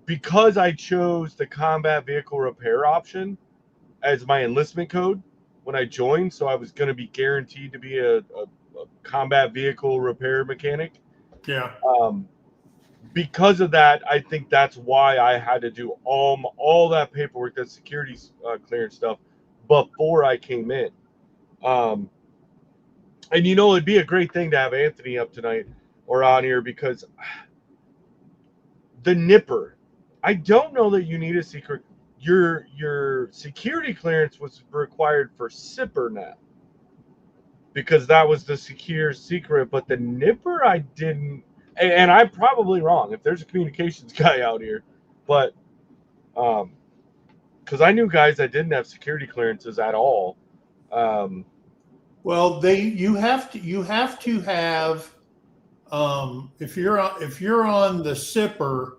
S2: because I chose the combat vehicle repair option as my enlistment code when I joined, so I was going to be guaranteed to be a combat vehicle repair mechanic.
S1: Yeah.
S2: Because of that, I think that's why I had to do all that paperwork, that security clearance stuff, before I came in. And it'd be a great thing to have Anthony up tonight or on here, because the nipper, I don't know that you need a secret. Your security clearance was required for SIPR now, because that was the secure secret, but the nipper I didn't, and I'm probably wrong if there's a communications guy out here, but because I knew guys that didn't have security clearances at all.
S1: Well, you have to have if you're on the SIPR,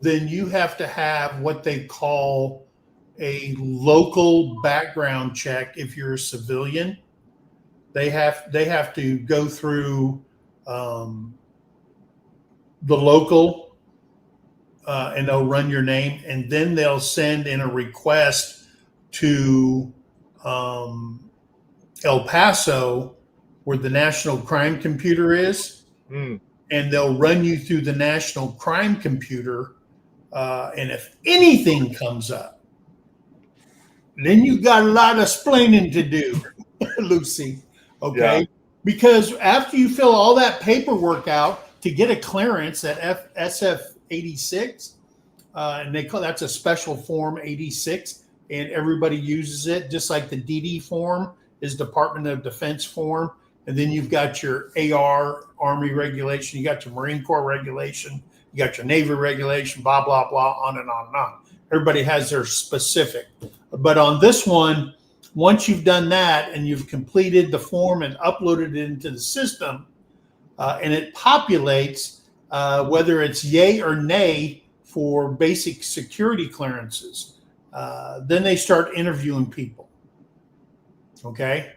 S1: then you have to have what they call a local background check. If you're a civilian, they have to go through the local, and they'll run your name, and then they'll send in a request to El Paso, where the national crime computer is, and they'll run you through the national crime computer, and if anything comes up, then you got a lot of explaining to do, Lucy. Okay, yeah. Because after you fill all that paperwork out to get a clearance at SF-86, and they call that's a special form 86, and everybody uses it, just like the DD form is Department of Defense form. And then you've got your AR, Army regulation, you got your Marine Corps regulation, you got your Navy regulation, blah, blah, blah, on and on and on. Everybody has their specific. But on this one, once you've done that and you've completed the form and uploaded it into the system, and it populates whether it's yay or nay for basic security clearances, then they start interviewing people. Okay?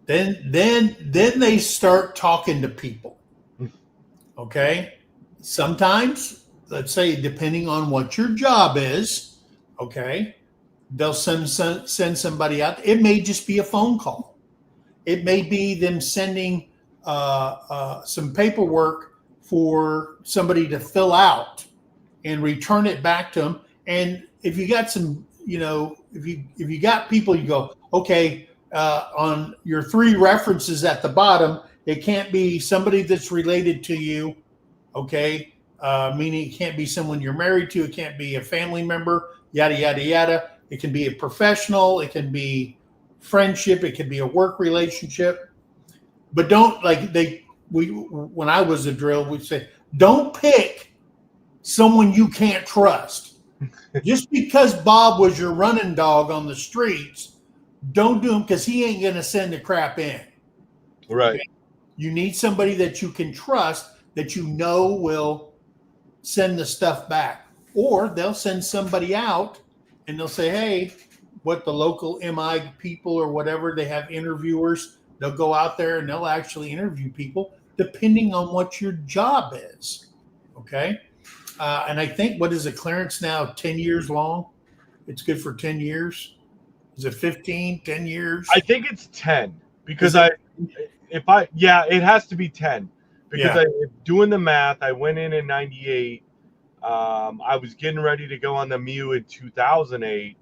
S1: Then they start talking to people. Okay. Sometimes, let's say, depending on what your job is, okay, they'll send somebody out. It may just be a phone call. It may be them sending some paperwork for somebody to fill out and return it back to them. And if you got some, if you got people, you go, okay, on your 3 references at the bottom, it can't be somebody that's related to you, okay? Meaning it can't be someone you're married to, it can't be a family member, yada, yada, yada. It can be a professional, it can be friendship, it can be a work relationship. But don't, when I was a drill, we'd say, don't pick someone you can't trust. Just because Bob was your running dog on the streets, don't do him, because he ain't going to send the crap in.
S2: Right.
S1: Okay? You need somebody that you can trust, that you know will send the stuff back. Or they'll send somebody out and they'll say, hey, what the local MI people or whatever, they have interviewers. They'll go out there and they'll actually interview people depending on what your job is. Okay. And I think, what is a clearance now, 10 years long? It's good for 10 years. Is it 15, 10 years?
S2: I think it's 10 because it has to be 10 because doing the math, I went in 98. I was getting ready to go on the MU in 2008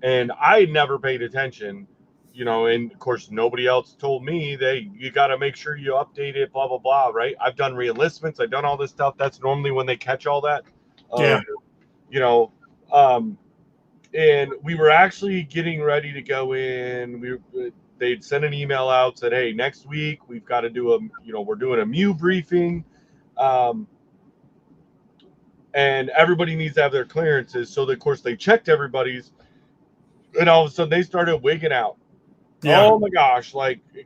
S2: and I had never paid attention, and of course nobody else told me that you got to make sure you update it, blah, blah, blah. Right. I've done reenlistments. I've done all this stuff. That's normally when they catch all that. And we were actually getting ready to go in. They'd send an email out, said, hey, next week we've got to do we're doing a MU briefing. And everybody needs to have their clearances. So, of course, they checked everybody's. And all of a sudden, they started wigging out. Yeah. Oh, my gosh.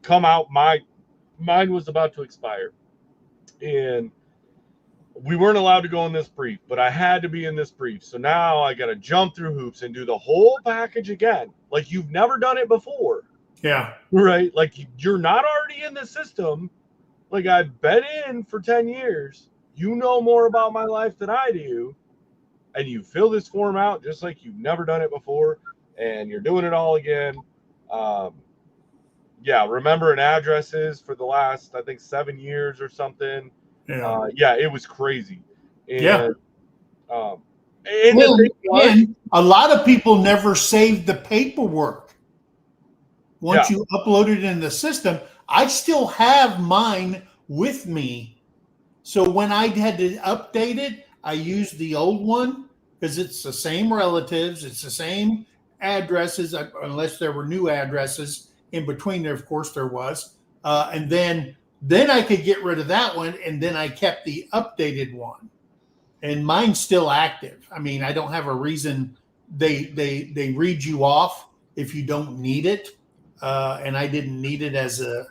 S2: Come out. Mine was about to expire. And we weren't allowed to go in this brief, but I had to be in this brief. So now I got to jump through hoops and do the whole package again. Like you've never done it before.
S1: Yeah.
S2: Right? Like you're not already in the system. Like I've been in for 10 years. You know more about my life than I do. And you fill this form out just like you've never done it before. And you're doing it all again. Remembering addresses for the last, I think, 7 years or something.
S1: Yeah.
S2: It was crazy. And,
S1: yeah.
S2: And
S1: a lot of people never saved the paperwork. Once you upload it in the system, I still have mine with me. So when I had to update it, I used the old one because it's the same relatives, it's the same addresses, unless there were new addresses in between there. Of course there was. And then I could get rid of that one, and then I kept the updated one. And mine's still active. I mean, I don't have a reason. They read you off if you don't need it. And I didn't need it as a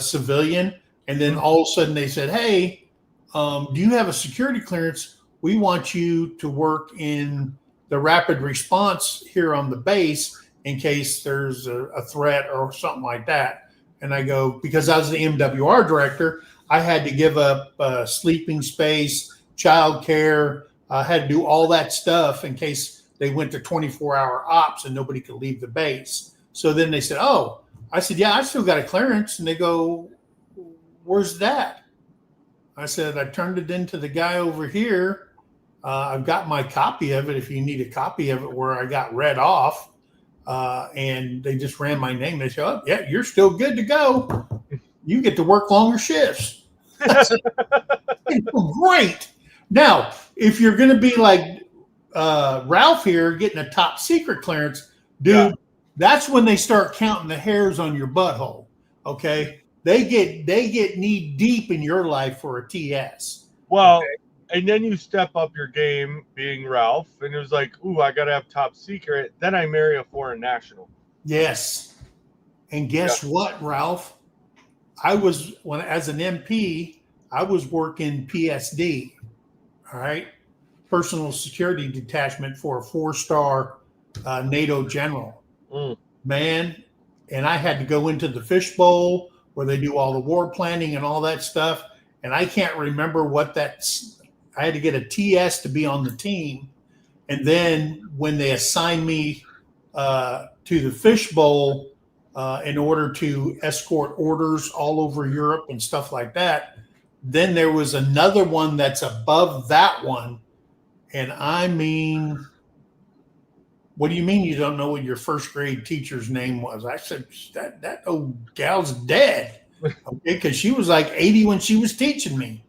S1: civilian. And then all of a sudden they said, hey, do you have a security clearance? We want you to work in the rapid response here on the base in case there's a threat or something like that. And I go, because I was the MWR director, I had to give up sleeping space, childcare. I had to do all that stuff in case they went to 24-hour ops and nobody could leave the base. So then they said, oh, I said, yeah, I still got a clearance. And they go, where's that? I said, I turned it into the guy over here. I've got my copy of it if you need a copy of it where I got read off. And they just ran my name. They said, oh, yeah, you're still good to go. You get to work longer shifts. Great. Now, if you're going to be like Ralph here, getting a top secret clearance, dude, that's when they start counting the hairs on your butthole. Okay. They get knee deep in your life for a TS.
S2: Well, and then you step up your game being Ralph, and it was like, ooh, I got to have top secret. Then I marry a foreign national.
S1: Yes. And guess what, Ralph? As an MP, I was working PSD, all right? Personal Security Detachment for a 4-star NATO general. Man, and I had to go into the fishbowl where they do all the war planning and all that stuff. and I can't remember what that's. I had to get a TS to be on the team, and then when they assigned me to the fishbowl in order to escort orders all over Europe and stuff like that, then there was another one that's above that one, and I mean. What do you mean you don't know what your first grade teacher's name was? I said, that old gal's dead. Okay, because she was like 80 when she was teaching me.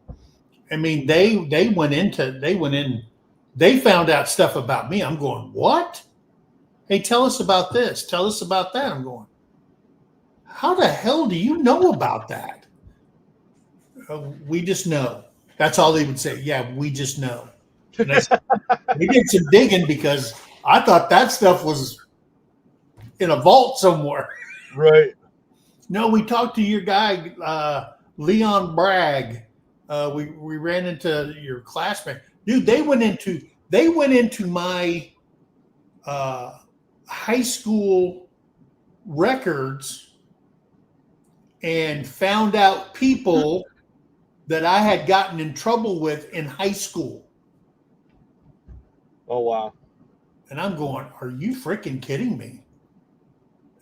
S1: I mean, they found out stuff about me. I'm going, what? Hey, tell us about this. Tell us about that. I'm going, how the hell do you know about that? We just know. That's all they would say. Yeah, we just know. And I said, we did some digging because I thought that stuff was in a vault somewhere.
S2: Right.
S1: No, we talked to your guy, Leon Bragg. We ran into your classmate. Dude, they went into my high school records and found out people that I had gotten in trouble with in high school.
S2: Oh, wow.
S1: And I'm going, are you freaking kidding me?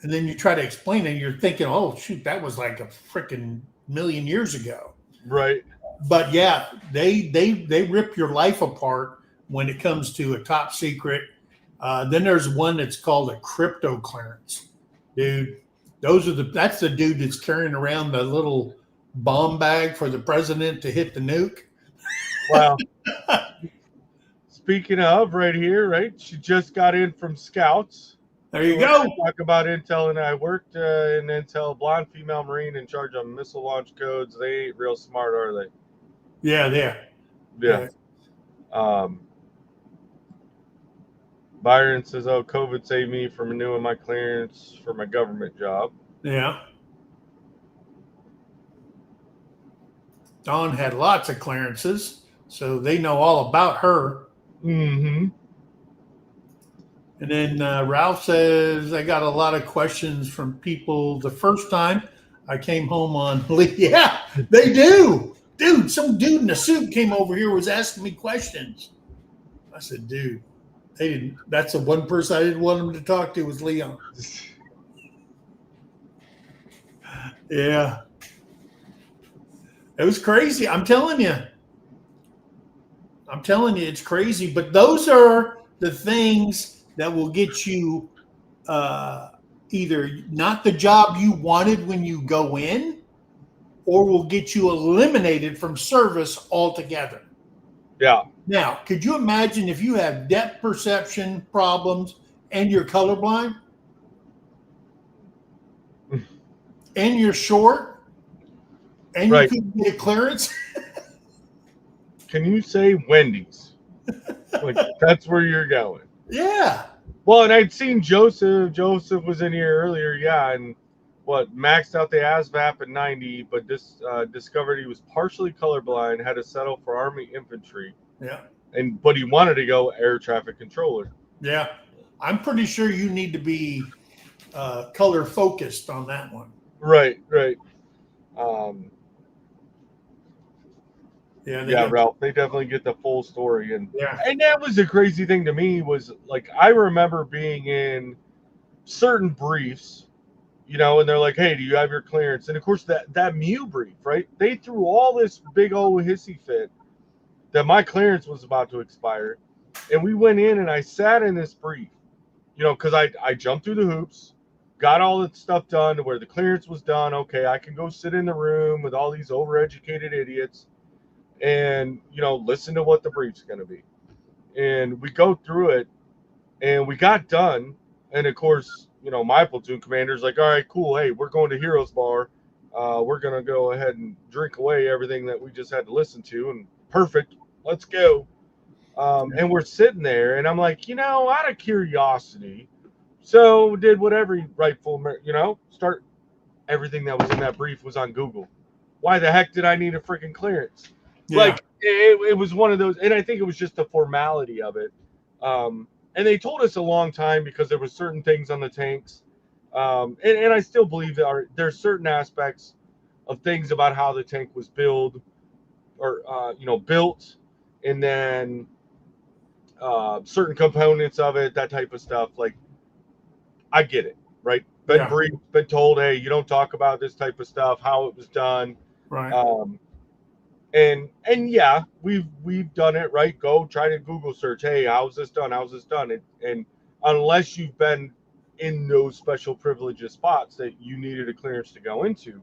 S1: And then you try to explain it, and you're thinking, oh, shoot, that was like a freaking million years ago.
S2: Right.
S1: But yeah, they rip your life apart when it comes to a top secret. Then there's one that's called a crypto clearance. Dude, that's the dude that's carrying around the little bomb bag for the president to hit the nuke.
S2: Wow. Speaking of, right here, right? She just got in from Scouts.
S1: There you go.
S2: Talk about Intel, and I worked in Intel, blonde female Marine in charge of missile launch codes. They ain't real smart, are they?
S1: Yeah.
S2: Byron says, "Oh, COVID saved me from renewing my clearance for my government job."
S1: Yeah. Dawn had lots of clearances, so they know all about her.
S2: Mm-hmm.
S1: And then Ralph says, I got a lot of questions from people the first time I came home on leave. Yeah, they do. Dude, some dude in a suit came over here, was asking me questions. I said, dude, they didn't. That's the one person I didn't want them to talk to was Leon. Yeah. It was crazy. I'm telling you, it's crazy. But those are the things that will get you either not the job you wanted when you go in, or will get you eliminated from service altogether.
S2: Yeah.
S1: Now, could you imagine if you have depth perception problems and you're colorblind and you're short and you couldn't get a clearance?
S2: Can you say Wendy's? Like, that's where you're going.
S1: Yeah.
S2: Well, and I'd seen Joseph. Joseph was in here earlier, yeah, and maxed out the ASVAB at 90, but discovered he was partially colorblind, had to settle for Army infantry.
S1: Yeah.
S2: But he wanted to go air traffic controller.
S1: Yeah. I'm pretty sure you need to be color focused on that one.
S2: Right.
S1: Yeah,
S2: Ralph, they definitely get the full story. And
S1: and
S2: that was the crazy thing to me was, like, I remember being in certain briefs, you know, and they're like, hey, do you have your clearance? And of course that Mew brief, right? They threw all this big old hissy fit that my clearance was about to expire. And we went in and I sat in this brief, you know, because I jumped through the hoops, got all the stuff done to where the clearance was done. Okay, I can go sit in the room with all these overeducated idiots and, you know, listen to what the brief's going to be. And we go through it and we got done. And of course, you know, my platoon commander's like, all right, cool. Hey, we're going to Heroes Bar. We're going to go ahead and drink away everything that we just had to listen to. And perfect. Let's go. And we're sitting there and I'm like, you know, out of curiosity, so did whatever rightful, you know, start everything that was in that brief was on Google. Why the heck did I need a freaking clearance? Yeah. Like, it was one of those, and I think it was just the formality of it. And they told us a long time because there were certain things on the tanks. And I still believe there's certain aspects of things about how the tank was built or built, and then certain components of it, that type of stuff. Like, I get it, right? Been
S1: Yeah.
S2: briefed, been told, hey, you don't talk about this type of stuff, how it was done.
S1: Right.
S2: And yeah, we've done it, right? Go try to Google search, hey, how's this done? How's this done? And unless you've been in those special privileged spots that you needed a clearance to go into,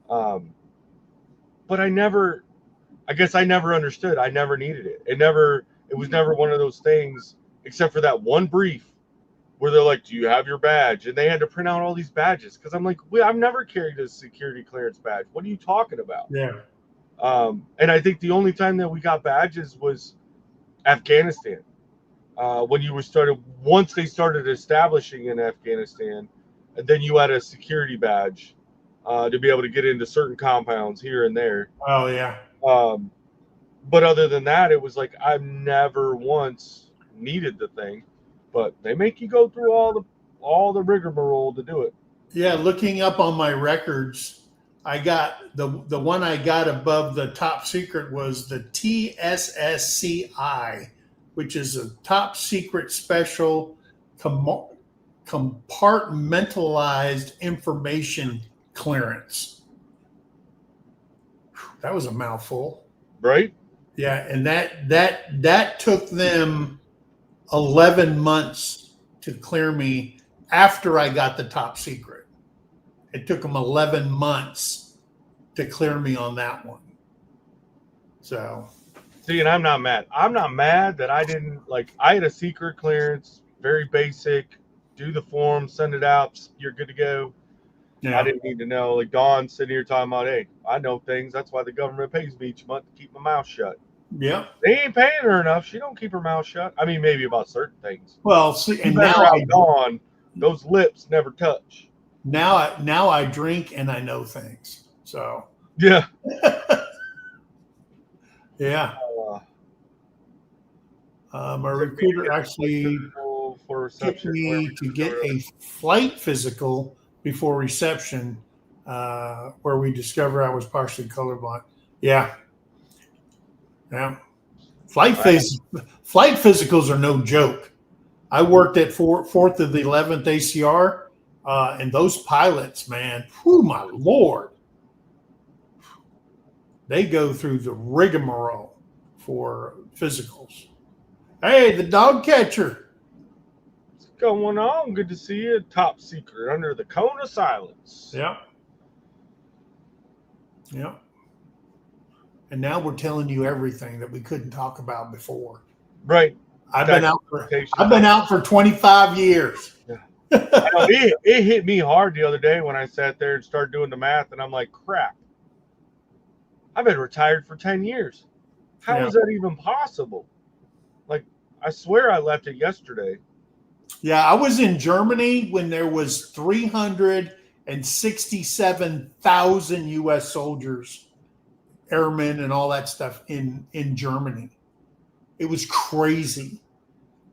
S2: but I guess I never understood. I never needed it. It was never one of those things, except for that one brief where they're like, do you have your badge? And they had to print out all these badges. Cause I'm like, I've never carried a security clearance badge. What are you talking about?
S1: Yeah.
S2: And I think the only time that we got badges was Afghanistan. Once they started establishing in Afghanistan, and then you had a security badge to be able to get into certain compounds here and there.
S1: Oh yeah.
S2: But other than that, it was like I've never once needed the thing. But they make you go through all the rigmarole to do it.
S1: Yeah. Looking up on my records, I got the one I got above the top secret was the TSSCI, which is a top secret special compartmentalized information clearance. That was a mouthful.
S2: Right?
S1: Yeah, and that took them 11 months to clear me after I got the top secret. It took them 11 months to clear me on that one. So,
S2: see, and I'm not mad. I'm not mad that I didn't, like, I had a secret clearance, very basic, do the form, send it out, you're good to go.
S1: yeah.
S2: I didn't need to know. Like, Dawn sitting here talking about, hey, I know things. That's why the government pays me each month to keep my mouth shut.
S1: Yeah.
S2: They ain't paying her enough. She don't keep her mouth shut. I mean, maybe about certain things.
S1: Well, see, and
S2: Dawn, those lips never touch.
S1: Now I drink and I know things. So
S2: yeah.
S1: Yeah. My recruiter actually took me to get a flight physical before reception, where we discovered I was partially colorblind. Yeah. Yeah. Flight physicals are no joke. I worked at 4th of the 11th ACR, and those pilots, man, whew, my Lord, they go through the rigmarole for physicals. Hey, the dog catcher.
S2: What's going on? Good to see you. Top secret under the cone of silence.
S1: Yeah. Yeah. And now we're telling you everything that we couldn't talk about before.
S2: Right.
S1: I've been out for 25 years.
S2: Yeah. I know, it hit me hard the other day when I sat there and started doing the math, and I'm like, crap. I've been retired for 10 years. How is that even possible? Like, I swear I left it yesterday.
S1: Yeah, I was in Germany when there was 367,000 U.S. soldiers, airmen, and all that stuff in Germany. It was crazy.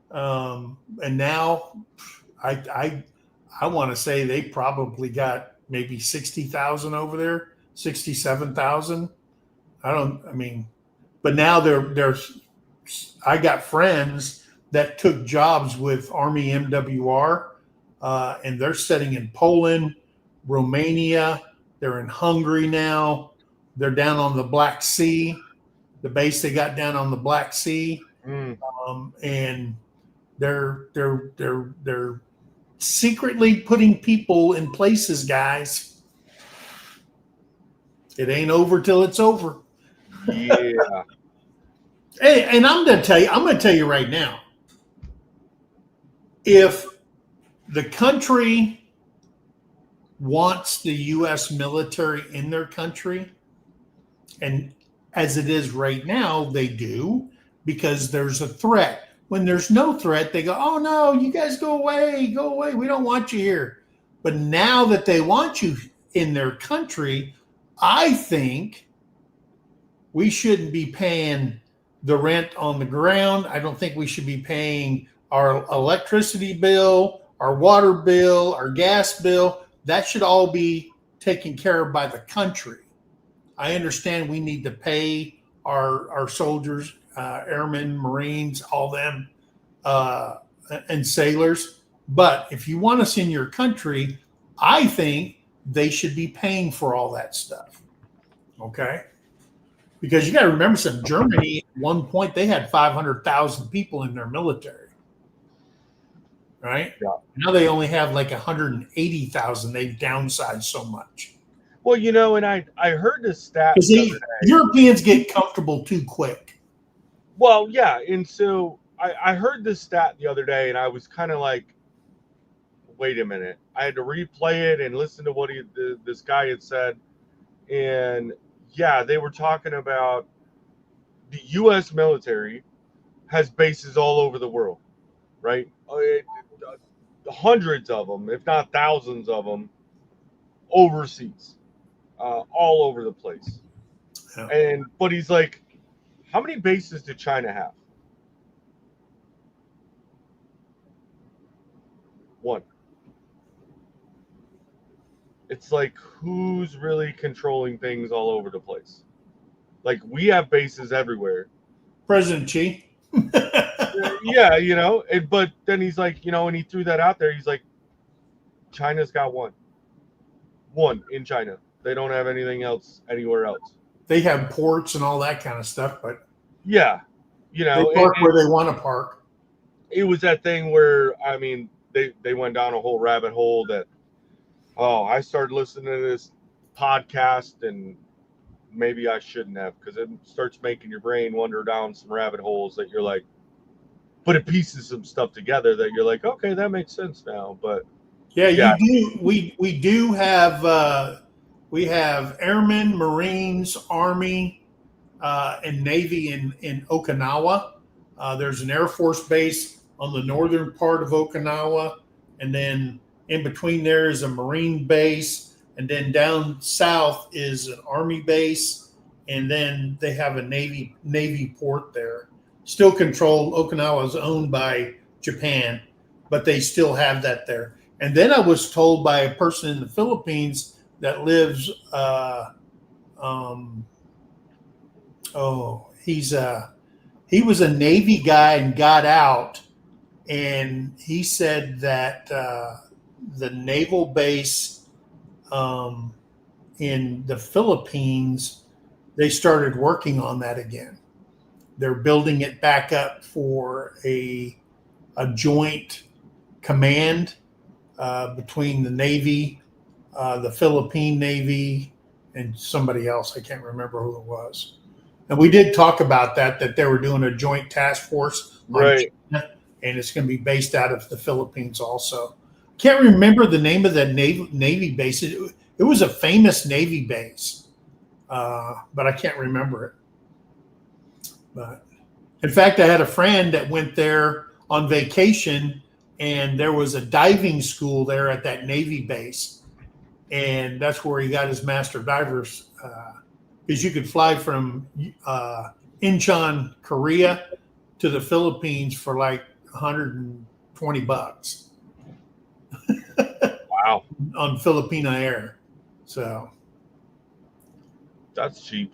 S1: And now I want to say they probably got maybe 60,000 over there, 67,000. But now I got friends that took jobs with Army MWR, and they're sitting in Poland, Romania. They're in Hungary now. They're down on the Black Sea, the base they got down on the Black Sea, and they're secretly putting people in places, guys. It ain't over till it's over.
S2: Yeah.
S1: Hey, and I'm going to tell you right now, if the country wants the U.S. military in their country, and as it is right now, they do, because there's a threat. When there's no threat, they go, oh, no, you guys go away. We don't want you here. But now that they want you in their country, I think we shouldn't be paying the rent on the ground. I don't think we should be paying our electricity bill, our water bill, our gas bill. That should all be taken care of by the country. I understand we need to pay our soldiers, airmen, Marines, all them, and sailors. But if you want us in your country, I think they should be paying for all that stuff. Okay. Because you got to remember some Germany at one point, they had 500,000 people in their military. Right.
S2: Yeah.
S1: Now they only have like 180,000. They've downsized so much.
S2: Well, and I heard this stat
S1: because
S2: the other day.
S1: Europeans get comfortable too quick.
S2: Well, yeah, and so I heard this stat the other day, and I was kind of like, wait a minute. I had to replay it and listen to what this guy had said, and yeah, they were talking about the U.S. military has bases all over the world, right? Hundreds of them, if not thousands of them, overseas, all over the place. Yeah. But he's like, how many bases did China have? One. It's like, who's really controlling things all over the place? Like, we have bases everywhere.
S1: President Xi.
S2: Yeah, but then he's like, and he threw that out there. He's like, China's got one. One in China. They don't have anything else anywhere else.
S1: They have ports and all that kind of stuff, but
S2: yeah,
S1: they park where they want to park.
S2: It was that thing where, I mean, they went down a whole rabbit hole that, I started listening to this podcast and maybe I shouldn't have, because it starts making your brain wander down some rabbit holes that you're like, but it pieces some stuff together that you're like, okay, that makes sense now. But
S1: yeah. You do. We do have we have airmen, Marines, Army, and Navy in Okinawa. There's an Air Force base on the northern part of Okinawa, and then in between there is a Marine base, and then down south is an Army base, and then they have a Navy port there. Still controlled. Okinawa is owned by Japan, but they still have that there. And then I was told by a person in the Philippines that lives, he was a Navy guy and got out, and he said that the naval base in the Philippines, they started working on that again. They're building it back up for a joint command between the Navy, the Philippine Navy, and somebody else. I can't remember who it was. And we did talk about that they were doing a joint task force on
S2: right.
S1: China, and it's going to be based out of the Philippines also. Can't remember the name of that Navy base. It was a famous Navy base, but I can't remember it. But in fact, I had a friend that went there on vacation, and there was a diving school there at that Navy base, and that's where he got his master divers. Because you could fly from Incheon, Korea, to the Philippines for like $120.
S2: Wow.
S1: On Filipina Air. So
S2: that's cheap.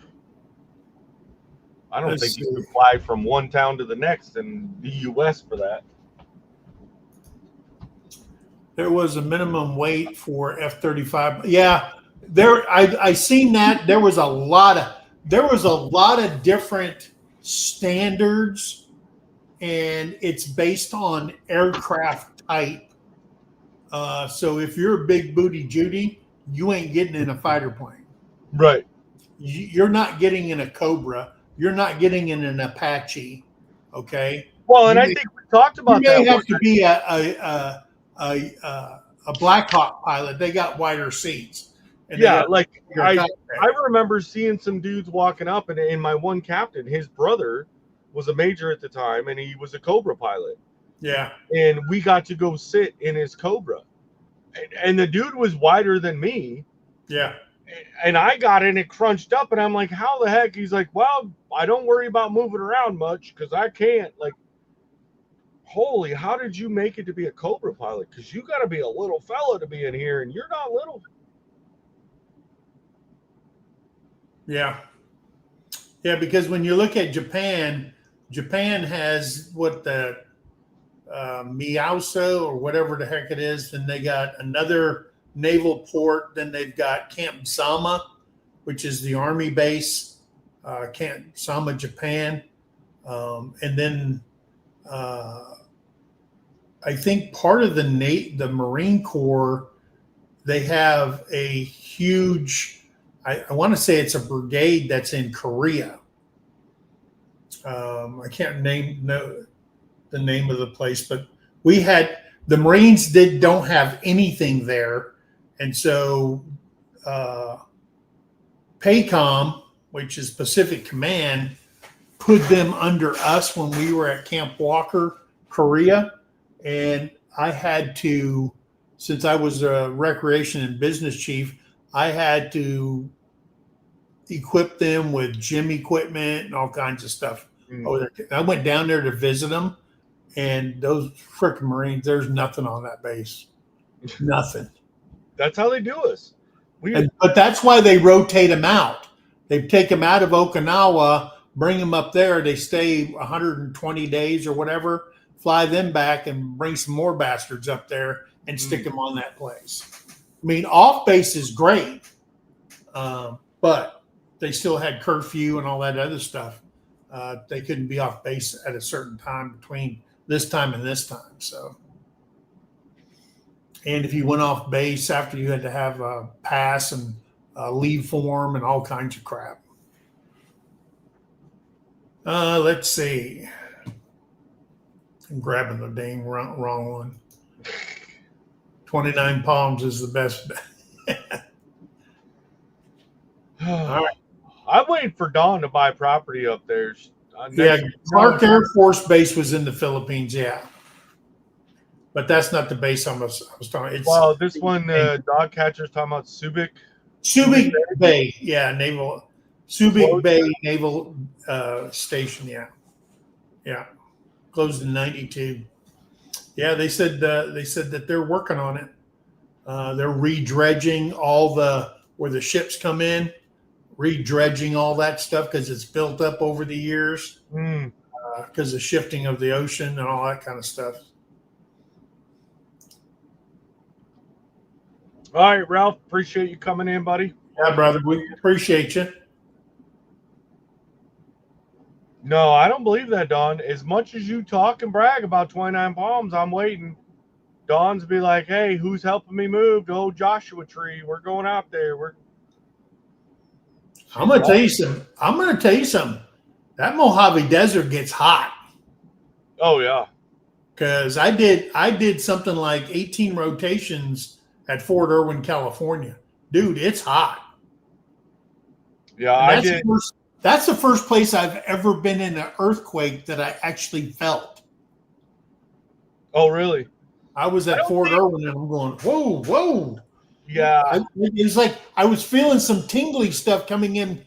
S2: I don't think you could fly from one town to the next in the U.S. for that.
S1: There was a minimum weight for F-35. Yeah, I seen that. There was a lot of different standards, and it's based on aircraft type. So if you're a big booty Judy, you ain't getting in a fighter plane.
S2: Right.
S1: You're not getting in a Cobra. You're not getting in an Apache. Okay.
S2: Well, and I think we talked about that.
S1: You may have to be a Black Hawk pilot. They got wider seats.
S2: Yeah, like I remember seeing some dudes walking up, and my one captain, his brother was a major at the time, and he was a Cobra pilot.
S1: Yeah.
S2: And we got to go sit in his Cobra. And the dude was wider than me.
S1: Yeah.
S2: And I got in it crunched up, and I'm like, how the heck? He's like, well, I don't worry about moving around much because I can't. Like, holy, how did you make it to be a Cobra pilot? Because you got to be a little fella to be in here, and you're not little.
S1: Yeah. Yeah, because when you look at Japan, Japan has what the Miyaso or whatever the heck it is. Then they got another naval port. Then they've got Camp Sama, which is the army base, Camp Sama, Japan. And then I think part of the Marine Corps, they have a huge, I want to say it's a brigade that's in Korea. I can't know the name of the place, but we had the Marines don't have anything there, and so PACOM, which is Pacific Command, put them under us when we were at Camp Walker, Korea, and I had to, since I was a recreation and business chief, I had to equip them with gym equipment and all kinds of stuff. I went down there to visit them, and those frickin' Marines, there's nothing on that base. Nothing.
S2: That's how they do us.
S1: But that's why they rotate them out. They take them out of Okinawa, bring them up there. They stay 120 days or whatever, fly them back and bring some more bastards up there and stick them on that place. I mean, off base is great, but they still had curfew and all that other stuff. They couldn't be off base at a certain time between this time and this time. So, and if you went off base after, you had to have a pass and leave form and all kinds of crap. Let's see. I'm grabbing the dang wrong one. 29 Palms is the best. All right.
S2: I'm waiting for Dawn to buy property up there.
S1: Yeah, Clark Air Force Base was in the Philippines, yeah. But that's not the base I was talking about.
S2: This one, dog catcher's talking about Subic.
S1: Subic Bay, yeah, naval. Subic Bay Naval Station, yeah. Yeah. Closed in 92. Yeah, they said that they're working on it. They're redredging where the ships come in, redredging all that stuff because it's built up over the years because of shifting of the ocean and all that kind of stuff.
S2: All right, Ralph, appreciate you coming in, buddy.
S1: Yeah, brother, we appreciate you.
S2: No, I don't believe that, Dawn. As much as you talk and brag about 29 Palms, I'm waiting. Dawn's be like, hey, who's helping me move to old Joshua Tree? We're going out there.
S1: I'm going to tell you something. That Mojave Desert gets hot.
S2: Oh, yeah.
S1: Because I did something like 18 rotations at Fort Irwin, California. Dude, it's hot.
S2: Yeah, I did.
S1: That's the first place I've ever been in an earthquake that I actually felt.
S2: Oh, really?
S1: I was at Fort Irwin and I'm going, whoa, whoa.
S2: Yeah.
S1: It was like I was feeling some tingly stuff coming in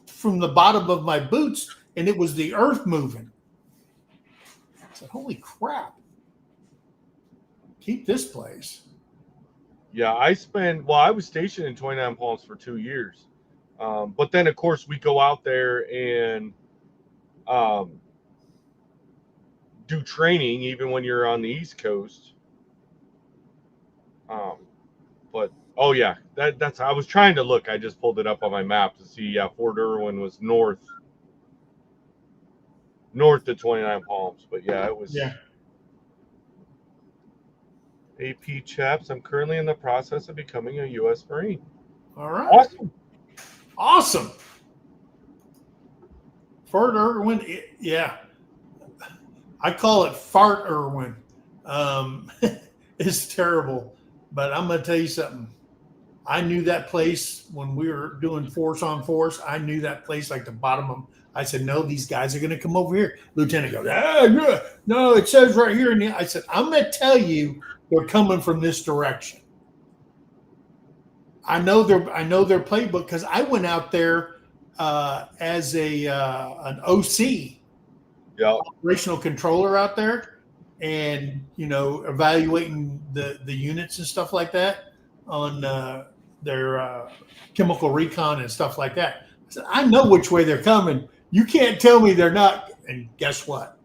S1: from the bottom of my boots, and it was the earth moving. I said, holy crap. Keep this place.
S2: Yeah, I was stationed in 29 Palms for 2 years. But then, of course, we go out there and do training even when you're on the East Coast. But, oh, yeah, that's I was trying to look. I just pulled it up on my map to see, yeah, Fort Irwin was north of 29 Palms. But, yeah, it was.
S1: Yeah.
S2: AP Chaps, I'm currently in the process of becoming a U.S. Marine.
S1: All right.
S2: Awesome.
S1: Fort Irwin, yeah. I call it Fart Irwin. It's terrible. But I'm going to tell you something. I knew that place when we were doing force on force. I knew that place like the bottom of them. I said, no, these guys are going to come over here. Lieutenant goes, no, it says right here. I said, I'm going to tell you they're coming from this direction. I know their playbook because I went out there as an OC, operational controller out there, and evaluating the units and stuff like that on their chemical recon and stuff like that. I said, I know which way they're coming, You can't tell me they're not. And guess what?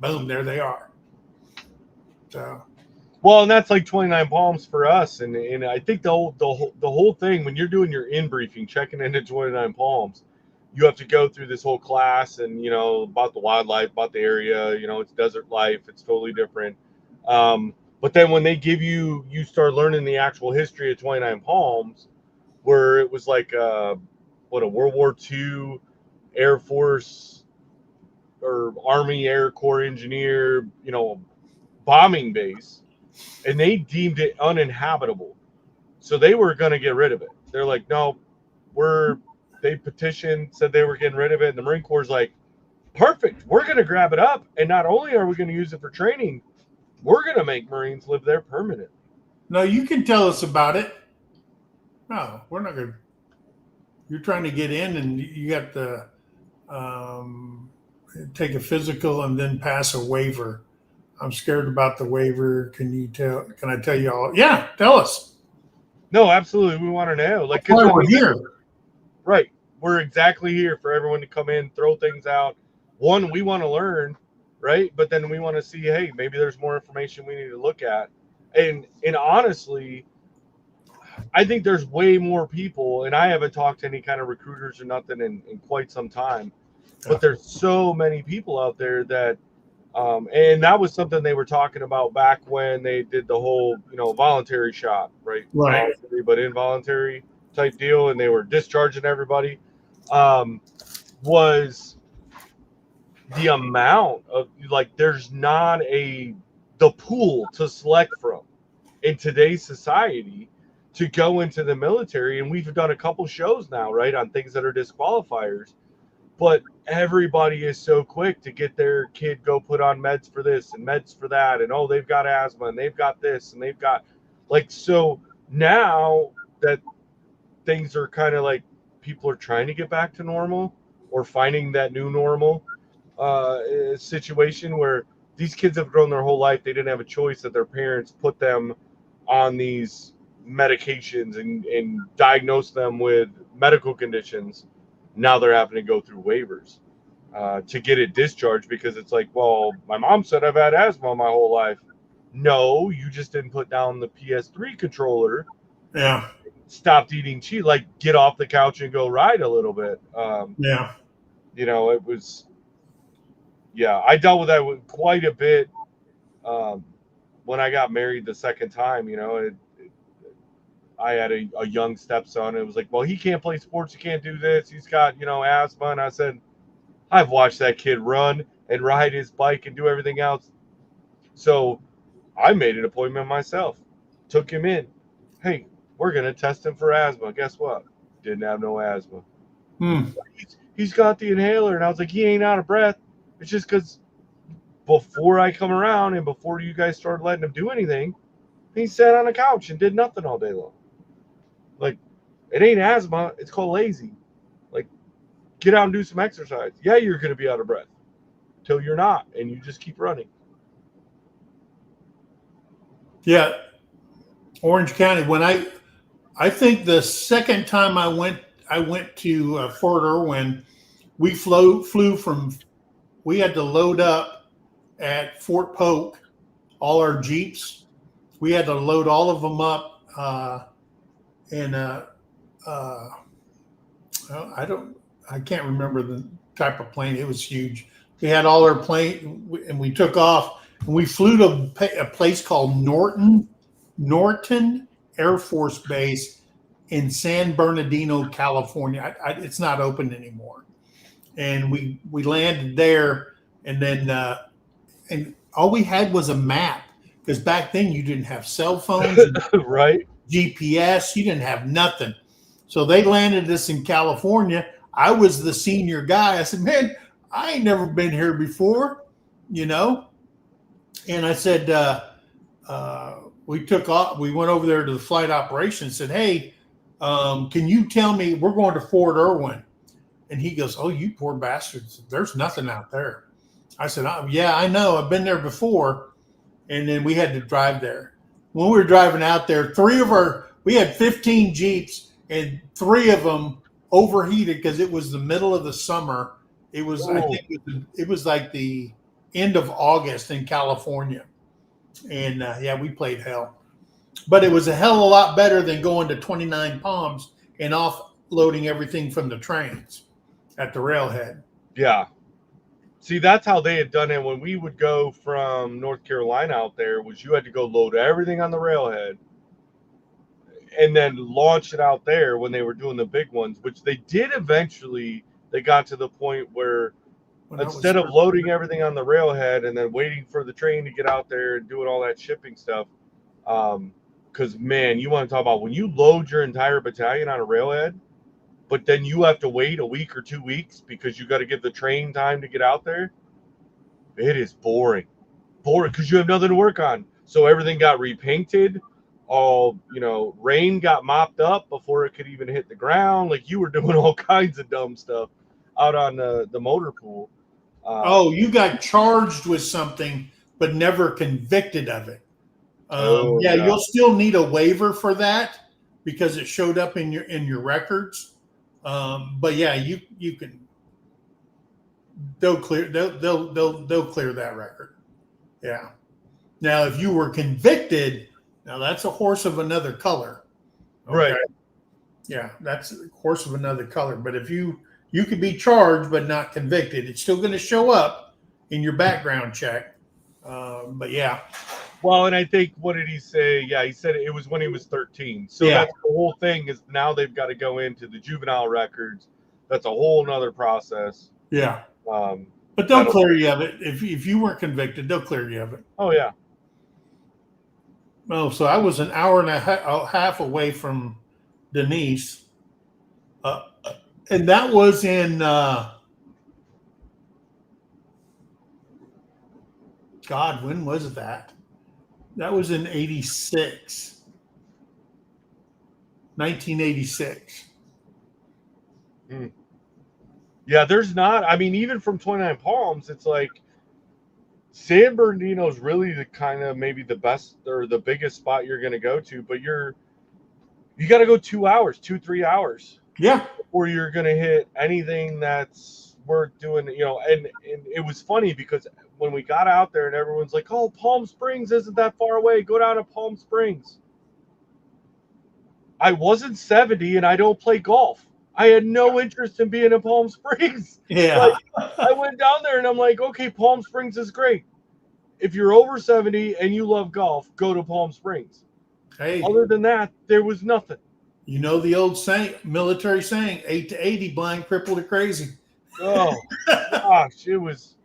S1: Boom, there they are. So.
S2: Well, and that's like 29 Palms for us, and I think the whole thing when you're doing your in briefing, checking into 29 Palms, you have to go through this whole class and about the wildlife, about the area. It's desert life, it's totally different. But then when they give you start learning the actual history of 29 Palms, where it was like a World War II Air Force or Army Air Corps engineer, bombing base. And they deemed it uninhabitable. So they were going to get rid of it. They're like, no, they petitioned, said they were getting rid of it. And the Marine Corps is like, perfect. We're going to grab it up. And not only are we going to use it for training, we're going to make Marines live there permanently.
S1: No, you can tell us about it. No, we're not going to. You're trying to get in and you got to take a physical and then pass a waiver. I'm scared about the waiver. Can I tell you all? Yeah, tell us.
S2: No, absolutely. We want to know.
S1: That's why we're here.
S2: Right. We're exactly here for everyone to come in, throw things out. One, we want to learn, right? But then we want to see, hey, maybe there's more information we need to look at. And honestly, I think there's way more people, and I haven't talked to any kind of recruiters or nothing in quite some time. But there's so many people out there that and that was something they were talking about back when they did the whole, voluntary shot, right?
S1: Right.
S2: Voluntary, but involuntary type deal, and they were discharging everybody. Was the amount of there's not the pool to select from in today's society to go into the military, and we've done a couple shows now, right, on things that are disqualifiers. But everybody is so quick to get their kid go put on meds for this and meds for that. And, oh, they've got asthma and they've got this and they've got so now that things are kind of people are trying to get back to normal or finding that new normal situation where these kids have grown their whole life. They didn't have a choice that their parents put them on these medications and diagnosed them with medical conditions. Now they're having to go through waivers to get it discharged because it's well, my mom said I've had asthma my whole life. No, you just didn't put down the PS3 controller.
S1: Yeah.
S2: Stopped eating cheese. Get off the couch and go ride a little bit.
S1: Yeah.
S2: It was. Yeah, I dealt with that quite a bit when I got married the second time. I had a young stepson. It was well, he can't play sports. He can't do this. He's got, asthma. And I said, I've watched that kid run and ride his bike and do everything else. So I made an appointment myself. Took him in. Hey, we're going to test him for asthma. Guess what? Didn't have no asthma. He's got the inhaler. And I was like, he ain't out of breath. It's just because before I come around and before you guys started letting him do anything, he sat on a couch and did nothing all day long. It ain't asthma. It's called lazy. Get out and do some exercise. Yeah, you're going to be out of breath till you're not, and you just keep running.
S1: Yeah. Orange County. When I think the second time I went to Fort Irwin, we flew from, we had to load up at Fort Polk, all our Jeeps. We had to load all of them up I can't remember the type of plane. It was huge. We had all our plane and we took off and we flew to a place called Norton Air Force Base in San Bernardino, California. It's not open anymore. And we landed there and then and all we had was a map because back then you didn't have cell phones,
S2: right?
S1: GPS, you didn't have nothing. So they landed us in California. I was the senior guy. I said, man, I ain't never been here before, And I said, we took off. We went over there to the flight operations and said, hey, can you tell me, we're going to Fort Irwin. And he goes, oh, you poor bastards. There's nothing out there. I said, oh, yeah, I know. I've been there before. And then we had to drive there. When we were driving out there, we had 15 Jeeps and 3 of them overheated because it was the middle of the summer. It was, I
S2: Oh,
S1: think it was like the end of August in California. And yeah, we played hell. But it was a hell of a lot better than going to 29 Palms and offloading everything from the trains at the railhead.
S2: yeah. See, that's how they had done it when we would go from North Carolina out there. Was you had to go load everything on the railhead and then launch it out there when they were doing the big ones, which they did eventually. They got to the point where
S1: When I was
S2: instead of loading everything on the railhead and then waiting for the train to get out there and doing all that shipping stuff, because man, you want to talk about when you load your entire battalion on a railhead, but then you have to wait a week or 2 weeks because you got to give the train time to get out there. It is boring because you have nothing to work on. So everything got repainted. All rain got mopped up before it could even hit the ground. Like you were doing all kinds of dumb stuff out on the motor pool.
S1: Oh, you got charged with something, but never convicted of it.
S2: Oh
S1: Yeah,
S2: yeah,
S1: you'll still need a waiver for that because it showed up in your records. But yeah, you can they'll clear that record. Yeah. Now, if you were convicted, now that's a horse of another color. Okay.
S2: right.
S1: Yeah, that's a horse of another color. But if you could be charged but not convicted, it's still going to show up in your background check. But yeah,
S2: Well, and I think what did he say? Yeah, he said it was when he was 13. So
S1: yeah,
S2: that's the whole thing is now they've got to go into the juvenile records. That's a whole nother process.
S1: yeah.
S2: Um,
S1: But they'll
S2: that'll.
S1: clear you of it if you weren't convicted. They'll clear you of it.
S2: Oh yeah.
S1: Oh, so I was an hour and a half away from Denise, uh, and that was in God. When was that? That was in 86, 1986.
S2: Mm. Yeah, there's not. I mean, even from 29 Palms, it's like San Bernardino is really the kind of maybe the best or the biggest spot you're going to go to, but you got to go 2 hours, 2-3 hours
S1: Yeah,
S2: before you're going to hit anything that's worth doing. And it was funny because when we got out there and everyone's like, "Oh, Palm Springs isn't that far away. Go down to Palm Springs." I wasn't 70 and I don't play golf. I had no interest in being in Palm Springs. Like
S1: yeah.
S2: I went down there and I'm like, okay, Palm Springs is great. If you're over 70 and you love golf, go to Palm Springs.
S1: Hey,
S2: Other than that, there was nothing.
S1: you know the old saying, military saying, 8 to 80, blind, crippled, or crazy.
S2: Oh gosh, it was,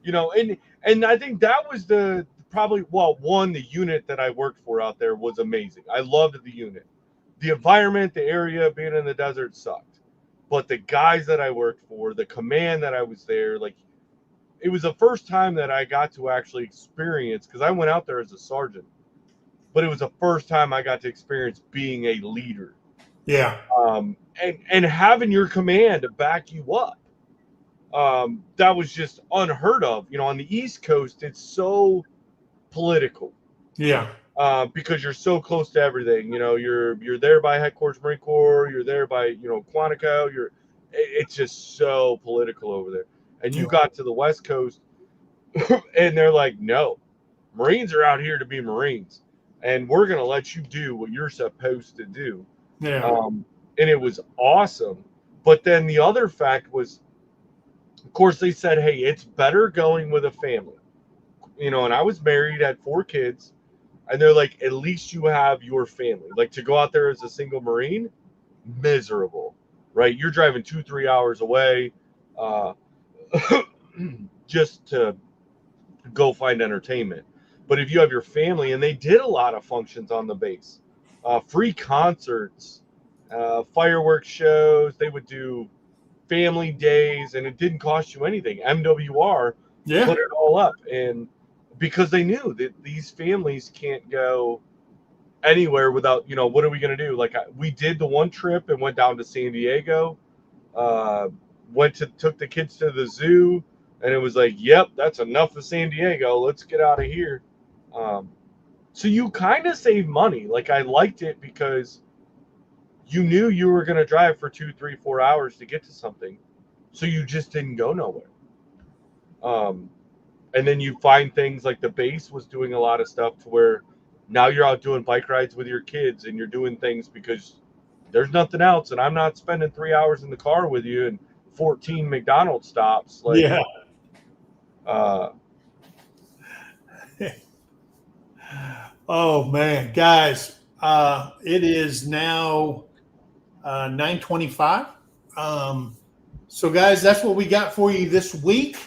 S2: and I think that was the probably the unit that I worked for out there was amazing. I loved the unit. The environment, the area, being in the desert sucked. But the guys that I worked for, the command that I was there, like it was the first time that I got to actually experience because I went out there as a sergeant, but it was the first time I got to experience being a leader.
S1: Yeah,
S2: And having your command to back you up. That was just unheard of. On the East Coast, it's so political
S1: yeah,
S2: because you're so close to everything. You're there by headquarters Marine Corps. You're there by Quantico. It's just so political over there. And you
S1: yeah,
S2: got to the West Coast, and they're like, no, Marines are out here to be Marines, and we're gonna let you do what you're supposed to do.
S1: yeah,
S2: Um, and it was awesome. But then the other fact was, of course, they said, hey, it's better going with a family. And I was married, had 4 kids, and they're like, at least you have your family. Like to go out there as a single Marine, miserable, right? You're driving 2-3 hours away uh, just to go find entertainment. But if you have your family, and they did a lot of functions on the base, free concerts, fireworks shows, they would do family days, and it didn't cost you anything. MWR
S1: yeah,
S2: put it all up, and because they knew that these families can't go anywhere without, what are we going to do? Like we did the one trip and went down to San Diego, uh, took the kids to the zoo, and it was like, yep, that's enough of San Diego. Let's get out of here. Um, so you kind of save money. Like I liked it because you knew you were going to drive for 2, 3, 4 hours to get to something. So you just didn't go nowhere. And then you find things like the base was doing a lot of stuff to where now you're out doing bike rides with your kids and you're doing things because there's nothing else. And I'm not spending 3 hours in the car with you and 14 McDonald's stops. Like,
S1: Yeah. Oh man, guys, it is now 9:25. So guys, that's what we got for you this week.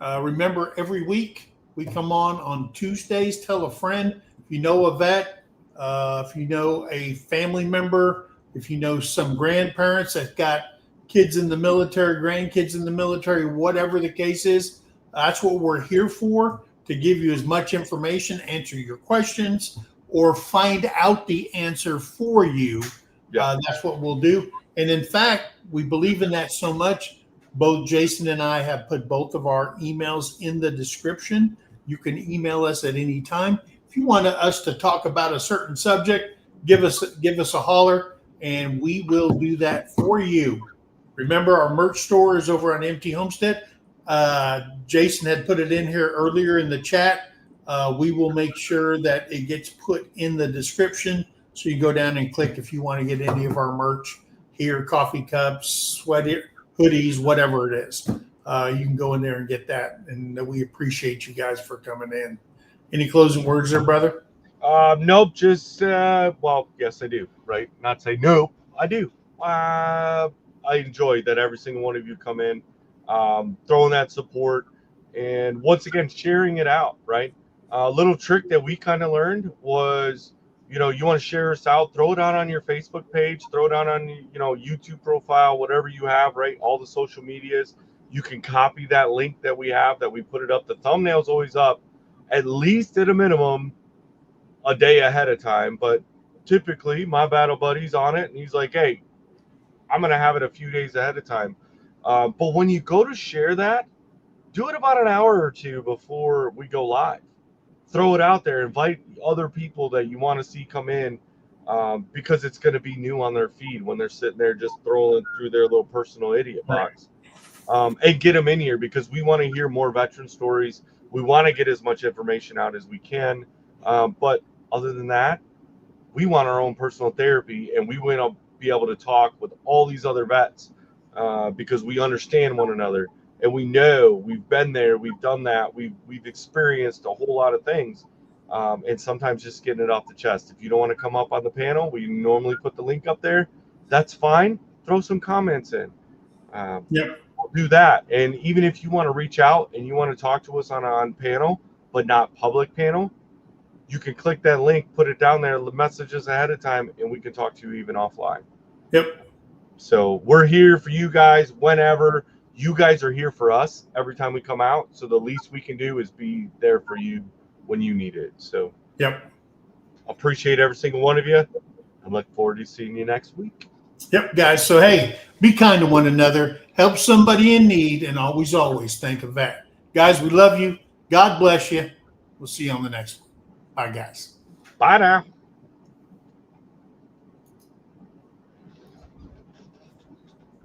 S1: Remember, every week we come on Tuesdays. Tell a friend. If you know a vet, if you know a family member, if you know some grandparents that got kids in the military, grandkids in the military, whatever the case is, that's what we're here for, to give you as much information, answer your questions, or find out the answer for you.
S2: Yeah.
S1: That's what we'll do. And in fact, we believe in that so much. Both Jason and I have put both of our emails in the description. You can email us at any time. If you want us to talk about a certain subject, give us a holler, and we will do that for you. Remember, our merch store is over on Empty Homestead. Jason had put it in here earlier in the chat. We will make sure that it gets put in the description. So you go down and click if you want to get any of our merch here, coffee cups, sweater, hoodies, whatever it is. You can go in there and get that. And we appreciate you guys for coming in. Any closing words there, brother?
S2: Nope. Just, well, yes, I do. Right. Not say nope. I do. I enjoy that every single one of you come in, throwing that support, and once again, sharing it out. Right. A little trick that we kind of learned was, you want to share us out, throw it out on your Facebook page, throw it out on, YouTube profile, whatever you have, right? All the social medias. You can copy that link that we have, that we put it up. The thumbnail's always up, at least at a minimum, a day ahead of time. But typically, my battle buddy's on it, and he's like, hey, I'm going to have it a few days ahead of time. But when you go to share that, do it about an hour or two before we go live. Throw it out there, invite other people that you want to see come in, because it's going to be new on their feed when they're sitting there just throwing through their little personal idiot box. And get them in here, because we want to hear more veteran stories. We want to get as much information out as we can. But other than that, we want our own personal therapy, and we want to be able to talk with all these other vets, because we understand one another. And we know we've been there, we've done that, we've experienced a whole lot of things, and sometimes just getting it off the chest. If you don't want to come up on the panel, we normally put the link up there. That's fine. Throw some comments in.
S1: Yep.
S2: We'll do that. And even if you want to reach out and you want to talk to us on panel, but not public panel, you can click that link, put it down there, messages ahead of time, and we can talk to you even offline.
S1: Yep.
S2: So we're here for you guys whenever. You guys are here for us every time we come out. So the least we can do is be there for you when you need it. So
S1: Yep.
S2: Appreciate every single one of you. I look forward to seeing you next week.
S1: Yep, guys. So, hey, be kind to one another. Help somebody in need, and always thank a vet. Guys, we love you. God bless you. We'll see you on the next one. Bye, guys.
S2: Bye now.